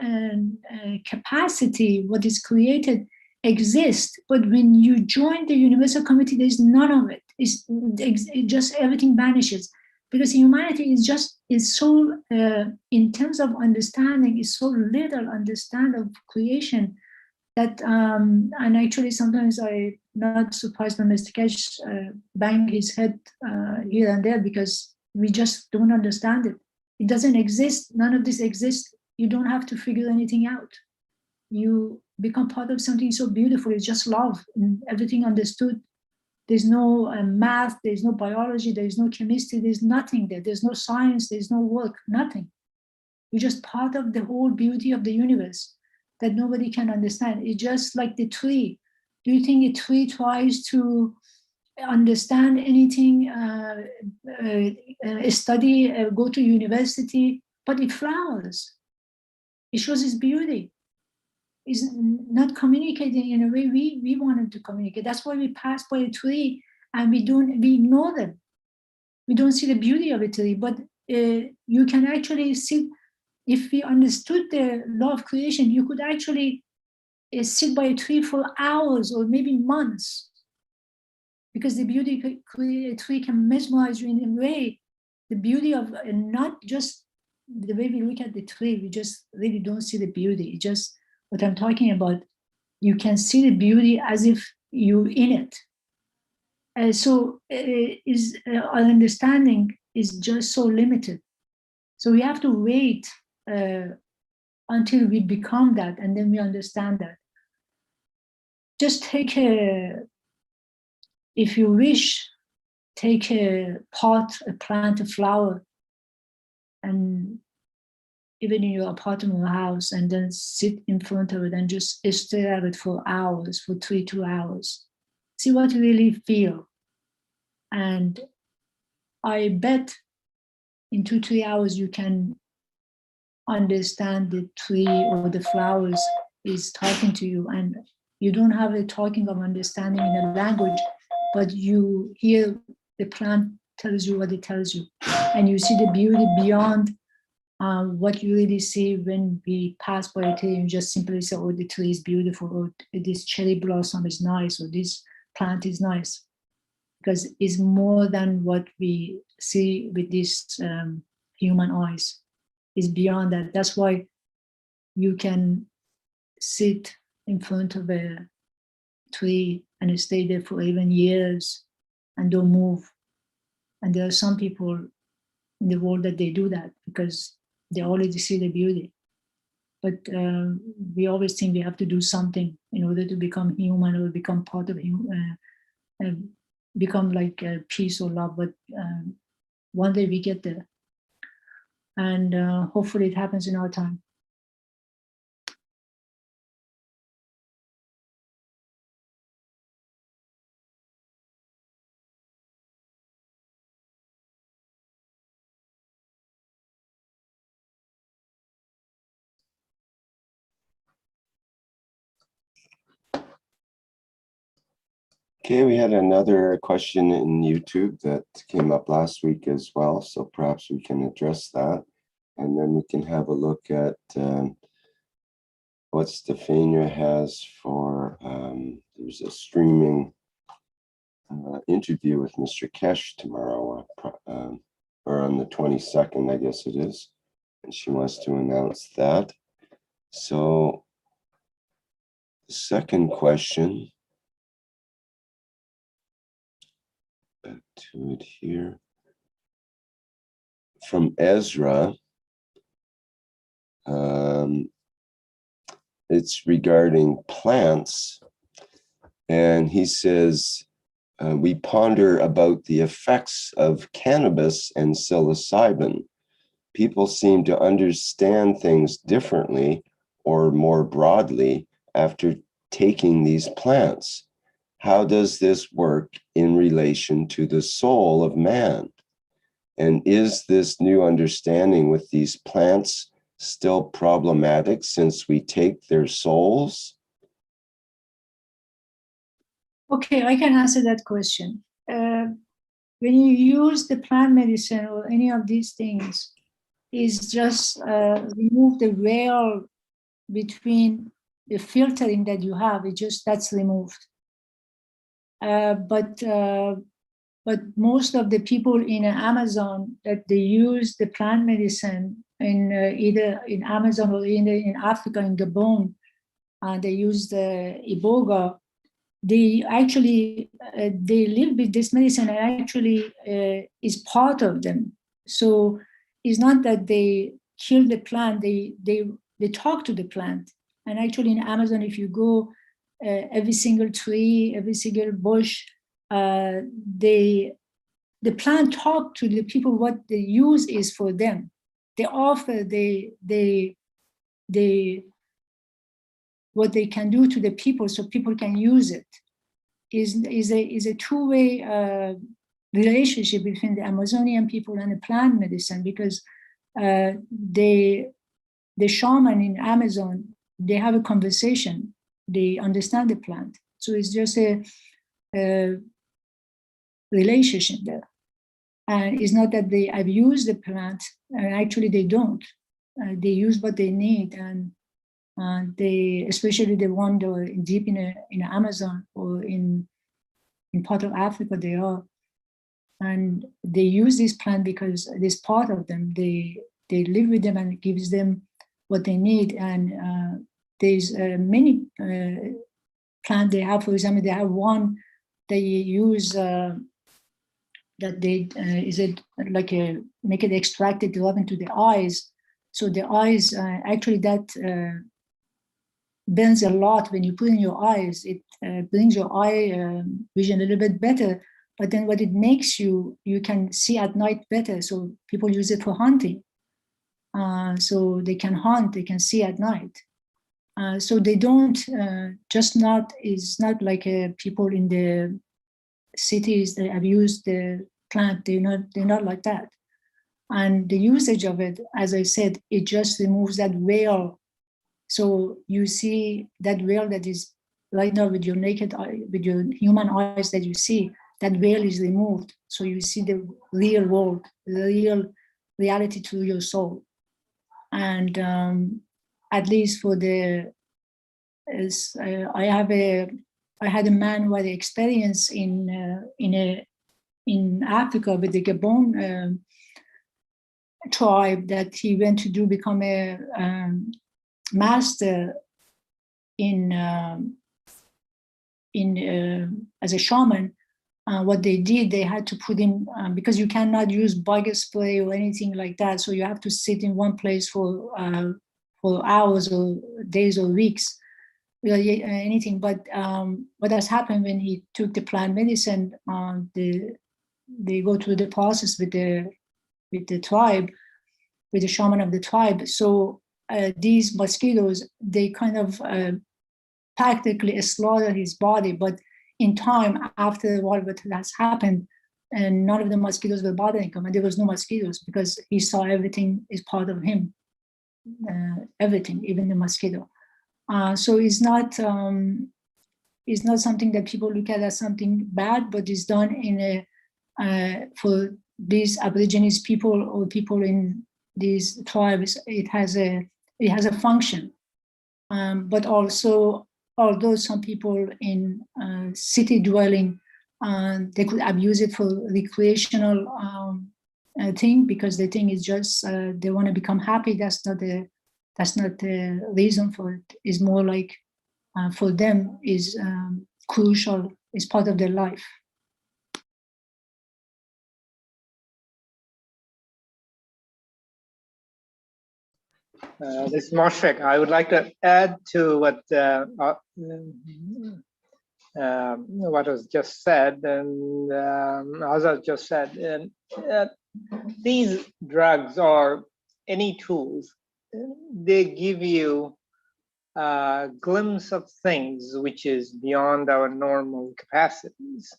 capacity, what is created, exist. But when you join the universal community, there's none of it. It just everything vanishes, because humanity is so in terms of understanding, is so little understand of creation that and actually sometimes I not surprised when Mr. Keshe bang his head here and there, because we just don't understand it. It doesn't exist. None of this exists. You don't have to figure anything out. You become part of something so beautiful. It's just love and everything understood. There's no math, there's no biology, there's no chemistry, there's nothing there. There's no science, there's no work, nothing. You're just part of the whole beauty of the universe that nobody can understand. It's just like the tree. Do you think a tree tries to understand anything, study, go to university? But it flowers. It shows its beauty. It's not communicating in a way we wanted to communicate. That's why we pass by a tree and we ignore them. We don't see the beauty of a tree, but you can actually see. If we understood the law of creation, you could actually sit by a tree for hours or maybe months, because the beauty of a tree can mesmerize you in a way. The beauty of not just the way we look at the tree, we just really don't see the beauty. It's just what I'm talking about. You can see the beauty as if you're in it. Our understanding is just so limited. So we have to wait until we become that, and then we understand that. Just take if you wish, take a pot, a plant, a flower, and even in your apartment or house, and then sit in front of it and just stare at it for hours, for 2 hours. See what you really feel. And I bet in 2-3 hours you can understand the tree or the flowers is talking to you, and you don't have a talking of understanding in a language, but you hear the plant tells you what it tells you, and you see the beauty beyond what you really see when we pass by a tree and just simply say, oh, the tree is beautiful, or this cherry blossom is nice, or this plant is nice, because it's more than what we see with these human eyes. It's beyond that. That's why you can sit in front of a tree and stay there for even years and don't move. And there are some people in the world that they do that because they already see the beauty. But we always think we have to do something in order to become human or become part of human, become like peace or love. But one day we get there. And hopefully it happens in our time. Okay, we had another question in YouTube that came up last week as well, so perhaps we can address that. And then we can have a look at what Stefania has for, there's a streaming interview with Mr. Keshe tomorrow, or on the 22nd, I guess it is. And she wants to announce that. So the second question, back to it here, from Ezra. It's regarding plants, and he says, we ponder about the effects of cannabis and psilocybin. People seem to understand things differently or more broadly after taking these plants. How does this work in relation to the soul of man? And is this new understanding with these plants still problematic since we take their souls? Okay, I can answer that question. When you use the plant medicine or any of these things, is just remove the veil between the filtering that you have. It just, that's removed. But most of the people in Amazon that they use the plant medicine in either in Amazon or in Africa, in Gabon, they use the iboga. They actually they live with this medicine and actually is part of them. So it's not that they kill the plant; they talk to the plant. And actually, in Amazon, if you go, every single tree, every single bush, the plant talk to the people what the use is for them. They offer what they can do to the people so people can use it. Is a two-way relationship between the Amazonian people and the plant medicine, because the shaman in Amazon, they have a conversation, they understand the plant. So it's just a relationship there. And it's not that they abuse the plant, and actually they don't. They use what they need, and they, especially the one that are deep in Amazon or in part of Africa, they are, and they use this plant because it is part of them. They live with them and it gives them what they need. And there's many plants they have. For example, they have one they use that they is it like a make it extracted to rub into the eyes. So the eyes actually that bends a lot when you put in your eyes. It brings your eye vision a little bit better. But then what it makes you can see at night better. So people use it for hunting. so they can hunt, they can see at night. So they don't is not like people in the cities that abuse the plant. They're not like that. And the usage of it, as I said, it just removes that veil. So you see that veil that is right now with your naked eye, with your human eyes that you see, that veil is removed. So you see the real world, the real reality to your soul. And at least for I had a man who had experience in Africa with the Gabon tribe that he went to become a master as a shaman. What they did, they had to put him, because you cannot use bug spray or anything like that, so you have to sit in one place for hours or days or weeks, anything. But what has happened when he took the plant medicine, they go through the process with the tribe, with the shaman of the tribe. So these mosquitoes, they kind of practically slaughter his body, but in time, after what has happened, and none of the mosquitoes were bothering him, and there was no mosquitoes because he saw everything is part of him, everything, even the mosquito. So it's not something that people look at as something bad, but it's done in for these Aborigines people or people in these tribes. It has a function, but also, although some people in city dwelling, they could abuse it for recreational thing, because they think it's just they want to become happy. That's not the reason for it. It's more like for them is crucial, is part of their life. This is Moshek. I would like to add to what was just said, and Azad just said. And these drugs or any tools, they give you a glimpse of things which is beyond our normal capacities.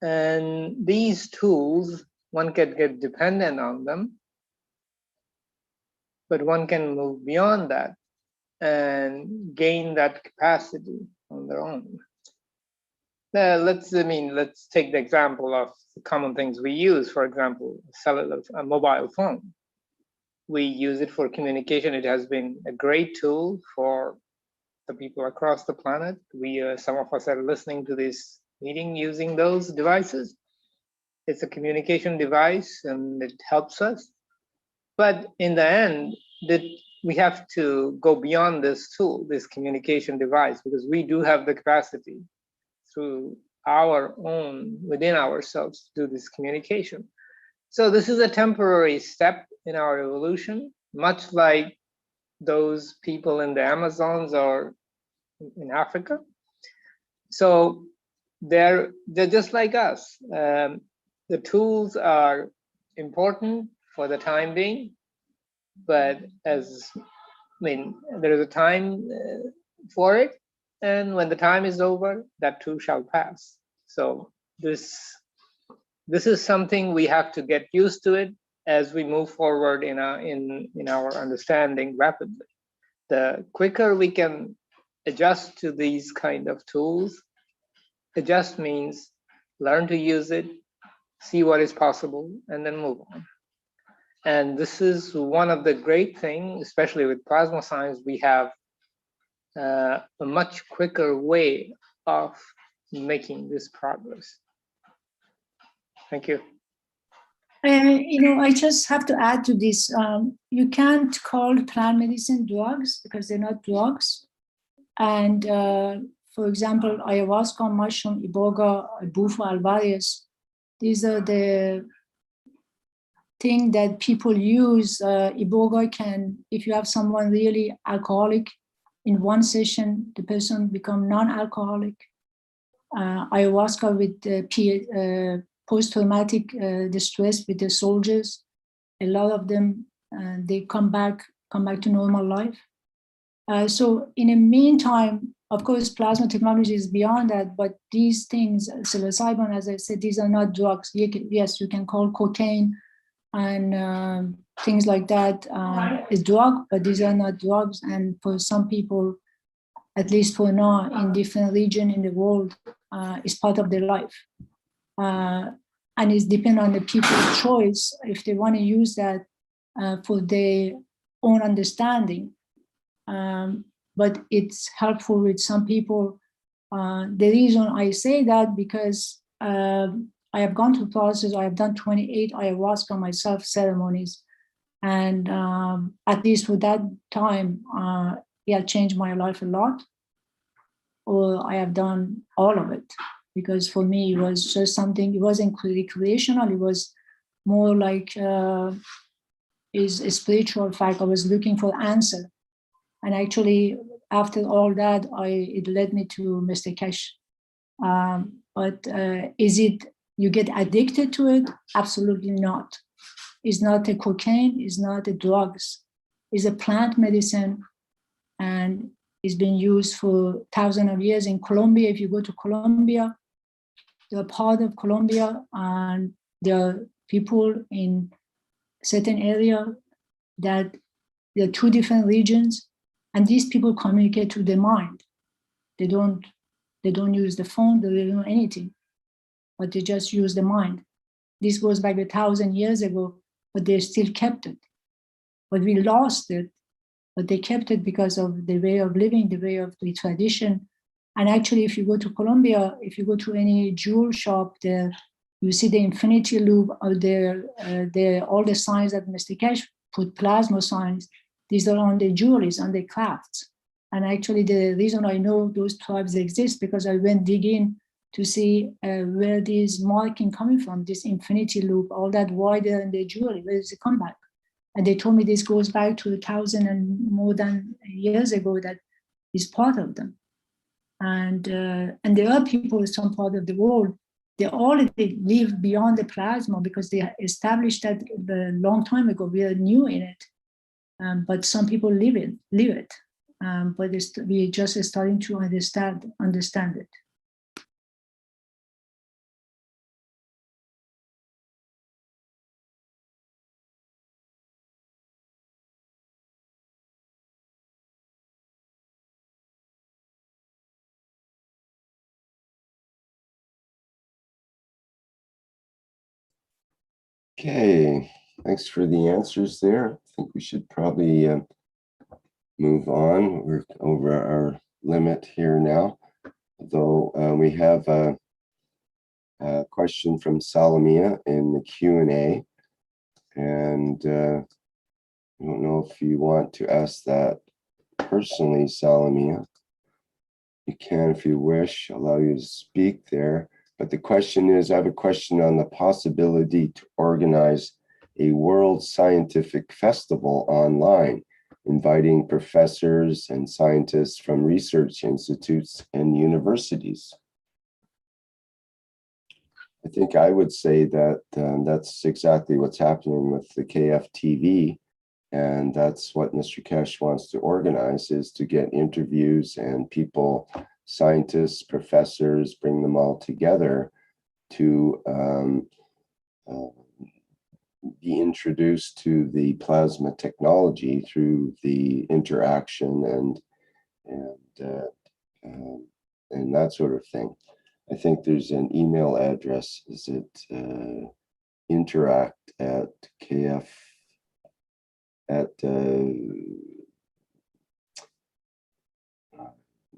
And these tools, one can get dependent on them, but one can move beyond that and gain that capacity on their own. Let's take the example of the common things we use. For example, a mobile phone. We use it for communication. It has been a great tool for the people across the planet. Some of us are listening to this meeting using those devices. It's a communication device and it helps us. But in the end, we have to go beyond this tool, this communication device, because we do have the capacity through our own, within ourselves, to do this communication. So this is a temporary step in our evolution, much like those people in the Amazons or in Africa. So they're just like us. The tools are important for the time being, but there is a time for it, and when the time is over, that too shall pass. So this is something we have to get used to it as we move forward in our understanding rapidly. The quicker we can adjust to these kind of tools, adjust means learn to use it, see what is possible, and then move on. And this is one of the great things, especially with plasma science, we have a much quicker way of making this progress. Thank you. I just have to add to this. You can't call plant medicine drugs because they're not drugs. And for example, ayahuasca, mushroom, iboga, bufo, alvarez, these are the thing that people use. Iboga can, if you have someone really alcoholic, in one session, the person become non-alcoholic. Ayahuasca with post-traumatic distress with the soldiers, a lot of them, they come back to normal life. So in the meantime, of course, plasma technology is beyond that, but these things, psilocybin, as I said, these are not drugs. Yes, you can call cocaine and things like that is drug, but these are not drugs. And for some people, at least for now, in different regions in the world, it's part of their life. And it's depend on the people's choice if they want to use that for their own understanding. But it's helpful with some people. The reason I say that because I have gone through process. I have done 28 ayahuasca myself ceremonies, and at least for that time, it changed my life a lot. Or I have done all of it because for me it was just something. It wasn't recreational. It was more like is a spiritual fact. I was looking for answer. And actually, after all that, it led me to Mr. Keshe. But is it, you get addicted to it? Absolutely not. It's not a cocaine, it's not a drugs. It's a plant medicine and it's been used for thousands of years in Colombia. If you go to Colombia, they're part of Colombia and there are people in certain area that there are two different regions. And these people communicate through their mind. They don't use the phone, they don't know anything, but they just use the mind. This goes back 1,000 years ago, but they still kept it. But we lost it, but they kept it because of the way of living, the way of the tradition. And actually, if you go to Colombia, if you go to any jewel shop there, you see the infinity loop of all the signs that Mr. Keshe put, plasma signs. These are on the jewelries, on the crafts. And actually the reason I know those tribes exist because I went digging to see where these marking coming from, this infinity loop, all that wider in the jewelry, where does it come back? And they told me this goes back to 1,000 and more than years ago that is part of them. And there are people in some part of the world, they already live beyond the plasma because they established that a long time ago. We are new in it. But some people live it. But we're just starting to understand it. Okay, thanks for the answers there. I think we should probably move on. We're over our limit here now, though we have a question from Salamia in the Q&A. And I don't know if you want to ask that personally, Salamia. You can, if you wish, allow you to speak there. But the question is, I have a question on the possibility to organize a World Scientific Festival online, inviting professors and scientists from research institutes and universities. I think I would say that that's exactly what's happening with the KF TV. And that's what Mr. Keshe wants to organize, is to get interviews and people, scientists, professors, bring them all together to be introduced to the plasma technology through the interaction and that sort of thing. I think there's an email address. Is it interact at KF at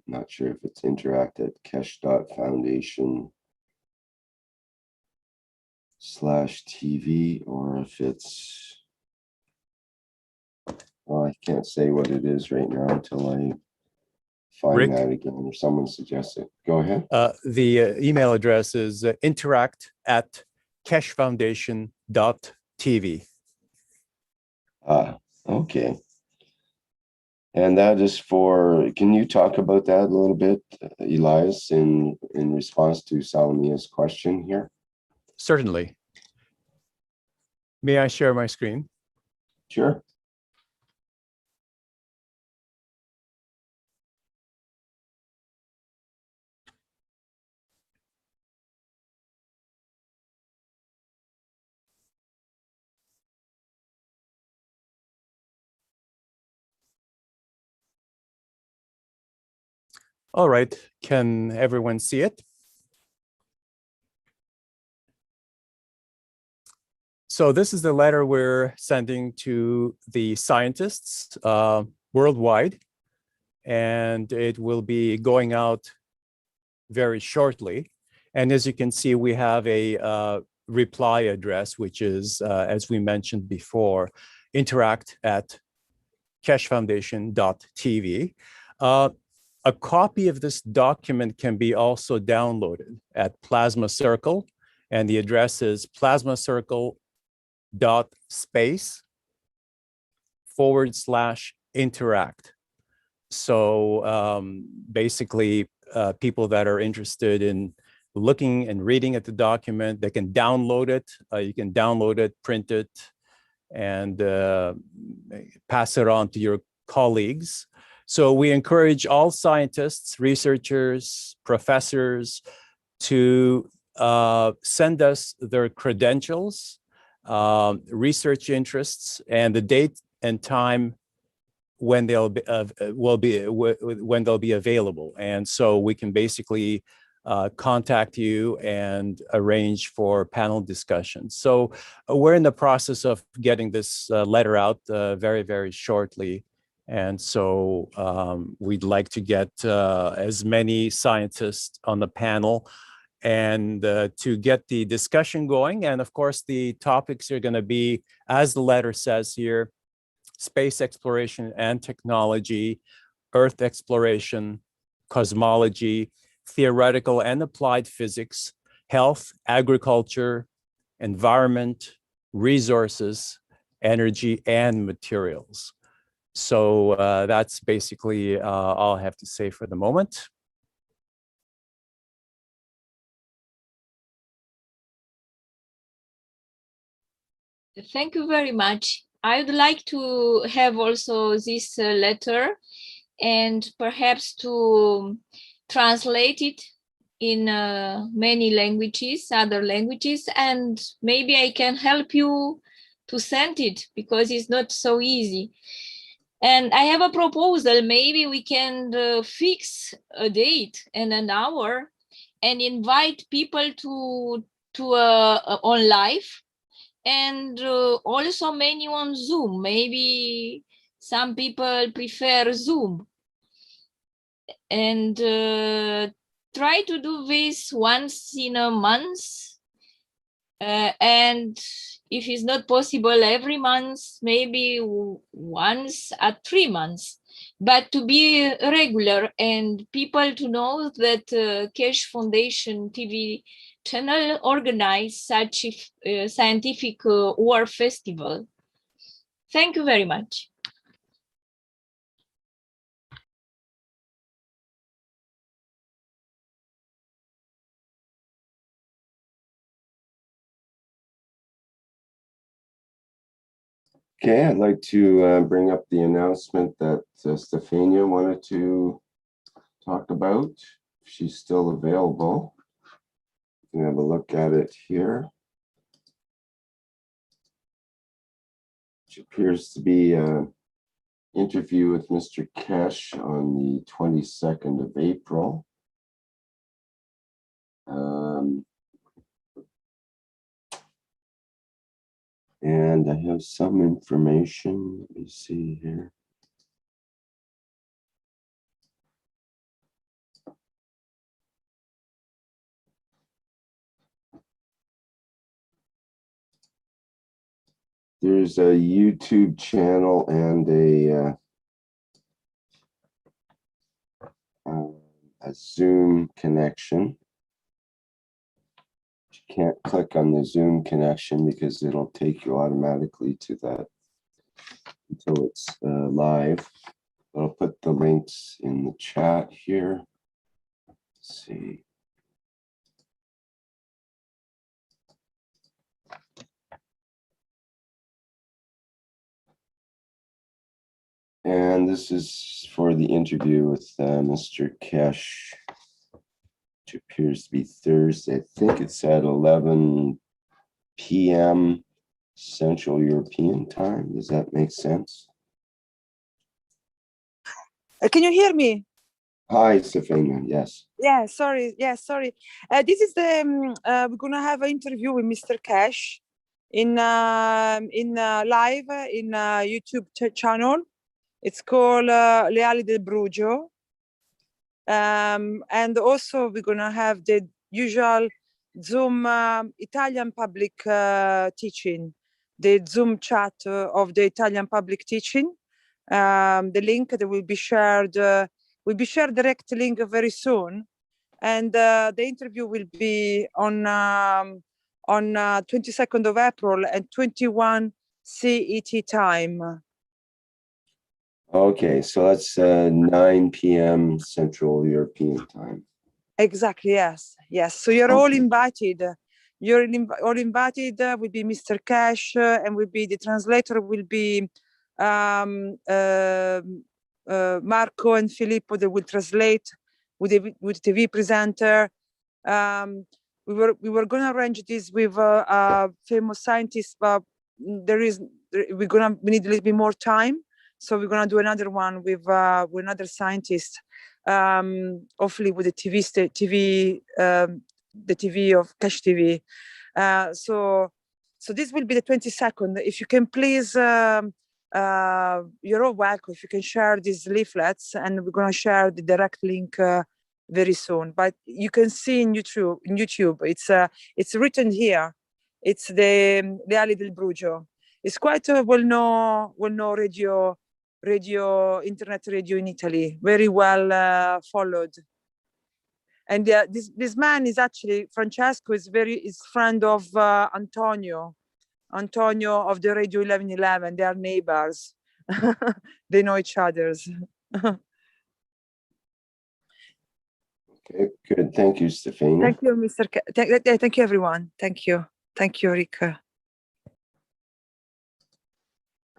not sure if it's interact at keshe.foundation/TV or if it's, well, I can't say what it is right now until I find Rick? that again or someone suggests it. Go ahead. The email address is interact@keshefoundation.tv. Okay. And that is for, can you talk about that a little bit, Elias, in response to Salamia's question here? Certainly. May I share my screen? Sure. All right, can everyone see it? So this is the letter we're sending to the scientists worldwide, and it will be going out very shortly. And as you can see, we have a reply address, which is, as we mentioned before, interact@keshefoundation.tv. A copy of this document can be also downloaded at Plasma Circle, and the address is plasmacircle.space/interact. So basically, people that are interested in looking and reading at the document, they can download it. You can download it, print it, and pass it on to your colleagues. So we encourage all scientists, researchers, professors to send us their credentials, research interests, and the date and time when they'll be available. And so we can basically contact you and arrange for panel discussions. So we're in the process of getting this letter out very, very shortly. And so we'd like to get as many scientists on the panel and to get the discussion going. And of course, the topics are going to be, as the letter says here, space exploration and technology, Earth exploration, cosmology, theoretical and applied physics, health, agriculture, environment, resources, energy, and materials. So that's basically all I have to say for the moment. Thank you very much. I would like to have also this letter and perhaps to translate it in many languages, other languages, and maybe I can help you to send it because it's not so easy. And I have a proposal. Maybe we can fix a date and an hour and invite people to on live, and also many on Zoom. Maybe some people prefer Zoom. And try to do this once in a month. And if it's not possible every month, maybe once at 3 months. But to be regular and people to know that Keshe Foundation TV channel organize such a scientific war festival. Thank you very much. Okay, I'd like to bring up the announcement that Stefania wanted to talk about. If she's still available, you can have a look at it here. Which appears to be an interview with Mr. Keshe on the 22nd of April. And I have some information. Let me see here. There's a YouTube channel and a Zoom connection. You can't click on the Zoom connection because it'll take you automatically to that until it's live. I'll put the links in the chat here. Let's see. And this is for the interview with Mr. Keshe, which appears to be Thursday. I think it's at 11 p.m. Central European time. Does that make sense? Can you hear me? Hi, Safina. Yes. Yeah, sorry. Yeah, sorry. This is the we're gonna have an interview with Mr. Keshe in live in YouTube channel. It's called Leali del Brugio. And also we're gonna have the usual Zoom Italian public teaching, the Zoom chat of the Italian public teaching. The link that will be shared direct link very soon, and the interview will be on 22nd of April at 21 CET time. Okay, so that's 9 p.m. Central European time. Exactly, yes. So you're all invited. You're all invited. Will be Mr. Keshe, and will be the translator will be Marco and Filippo. They will translate with TV presenter. We were going to arrange this with a famous scientist, but we need a little bit more time. So we're gonna do another one with another scientist, hopefully with the TV of Keshe TV. So this will be the 22nd. If you can please, you're all welcome. If you can share these leaflets, and we're gonna share the direct link very soon. But you can see in YouTube, it's written here. It's the Leali del Brugio. It's quite a well-known internet radio in Italy, very well followed. And this man is actually, Francesco is friend of Antonio of the Radio 1111. They are neighbors. They know each other's. Okay, good. Thank you, Stefania. Thank you, Mr. Thank you, everyone. Thank you, Rika.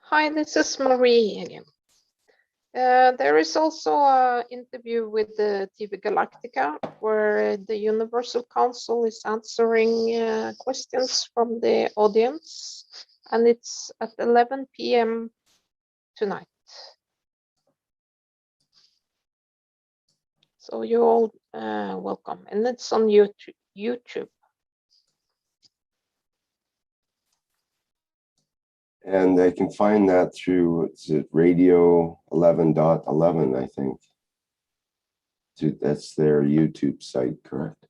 Hi, this is Marie again. There is also an interview with the TV Galactica, where the Universal Council is answering questions from the audience, and it's at 11 p.m. tonight. So you're all welcome, and it's on YouTube. And they can find that through, it's at radio 11.11, I think. That's their YouTube site, correct?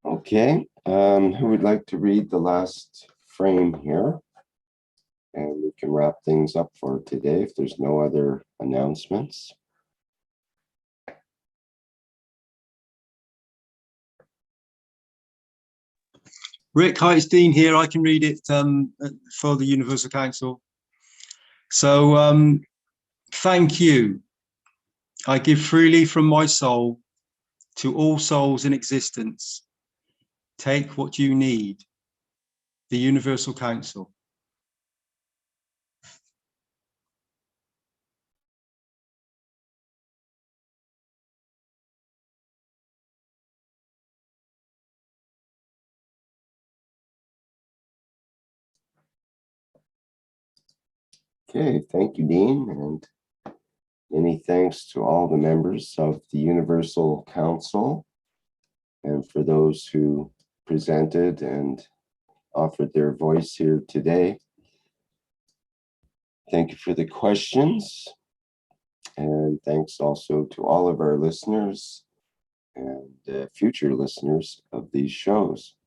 Okay, who would like to read the last frame here? And we can wrap things up for today if there's no other announcements. Rick, hi, it's Dean here. I can read it for the Universal Council. So thank you. I give freely from my soul to all souls in existence. Take what you need. The Universal Council. Okay, thank you, Dean, and many thanks to all the members of the Universal Council and for those who presented and offered their voice here today. Thank you for the questions, and thanks also to all of our listeners and future listeners of these shows.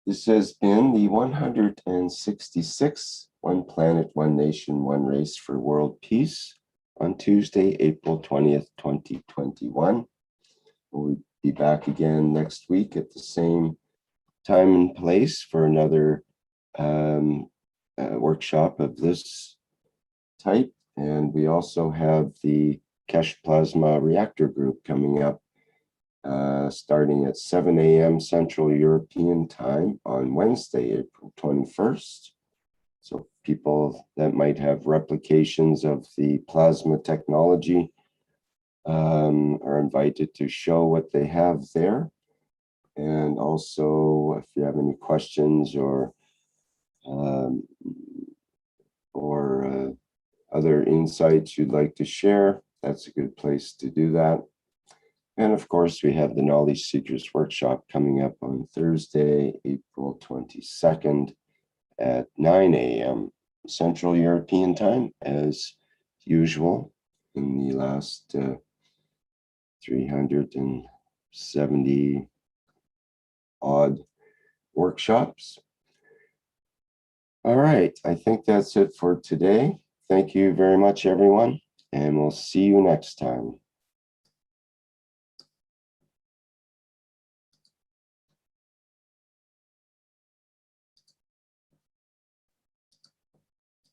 This has been the 166th One Planet, One Nation, One Race for World Peace on Tuesday, April 20th, 2021. We'll be back again next week at the same time and place for another workshop of this type. And we also have the Keshe Plasma Reactor group coming up starting at 7 a.m. Central European Time on Wednesday, April 21st. So people that might have replications of the plasma technology are invited to show what they have there. And also, if you have any questions or other insights you'd like to share, that's a good place to do that. And of course, we have the Knowledge Seekers Workshop coming up on Thursday, April 22nd at 9 a.m. Central European Time, as usual in the last 370 odd workshops. All right, I think that's it for today. Thank you very much, everyone, and we'll see you next time.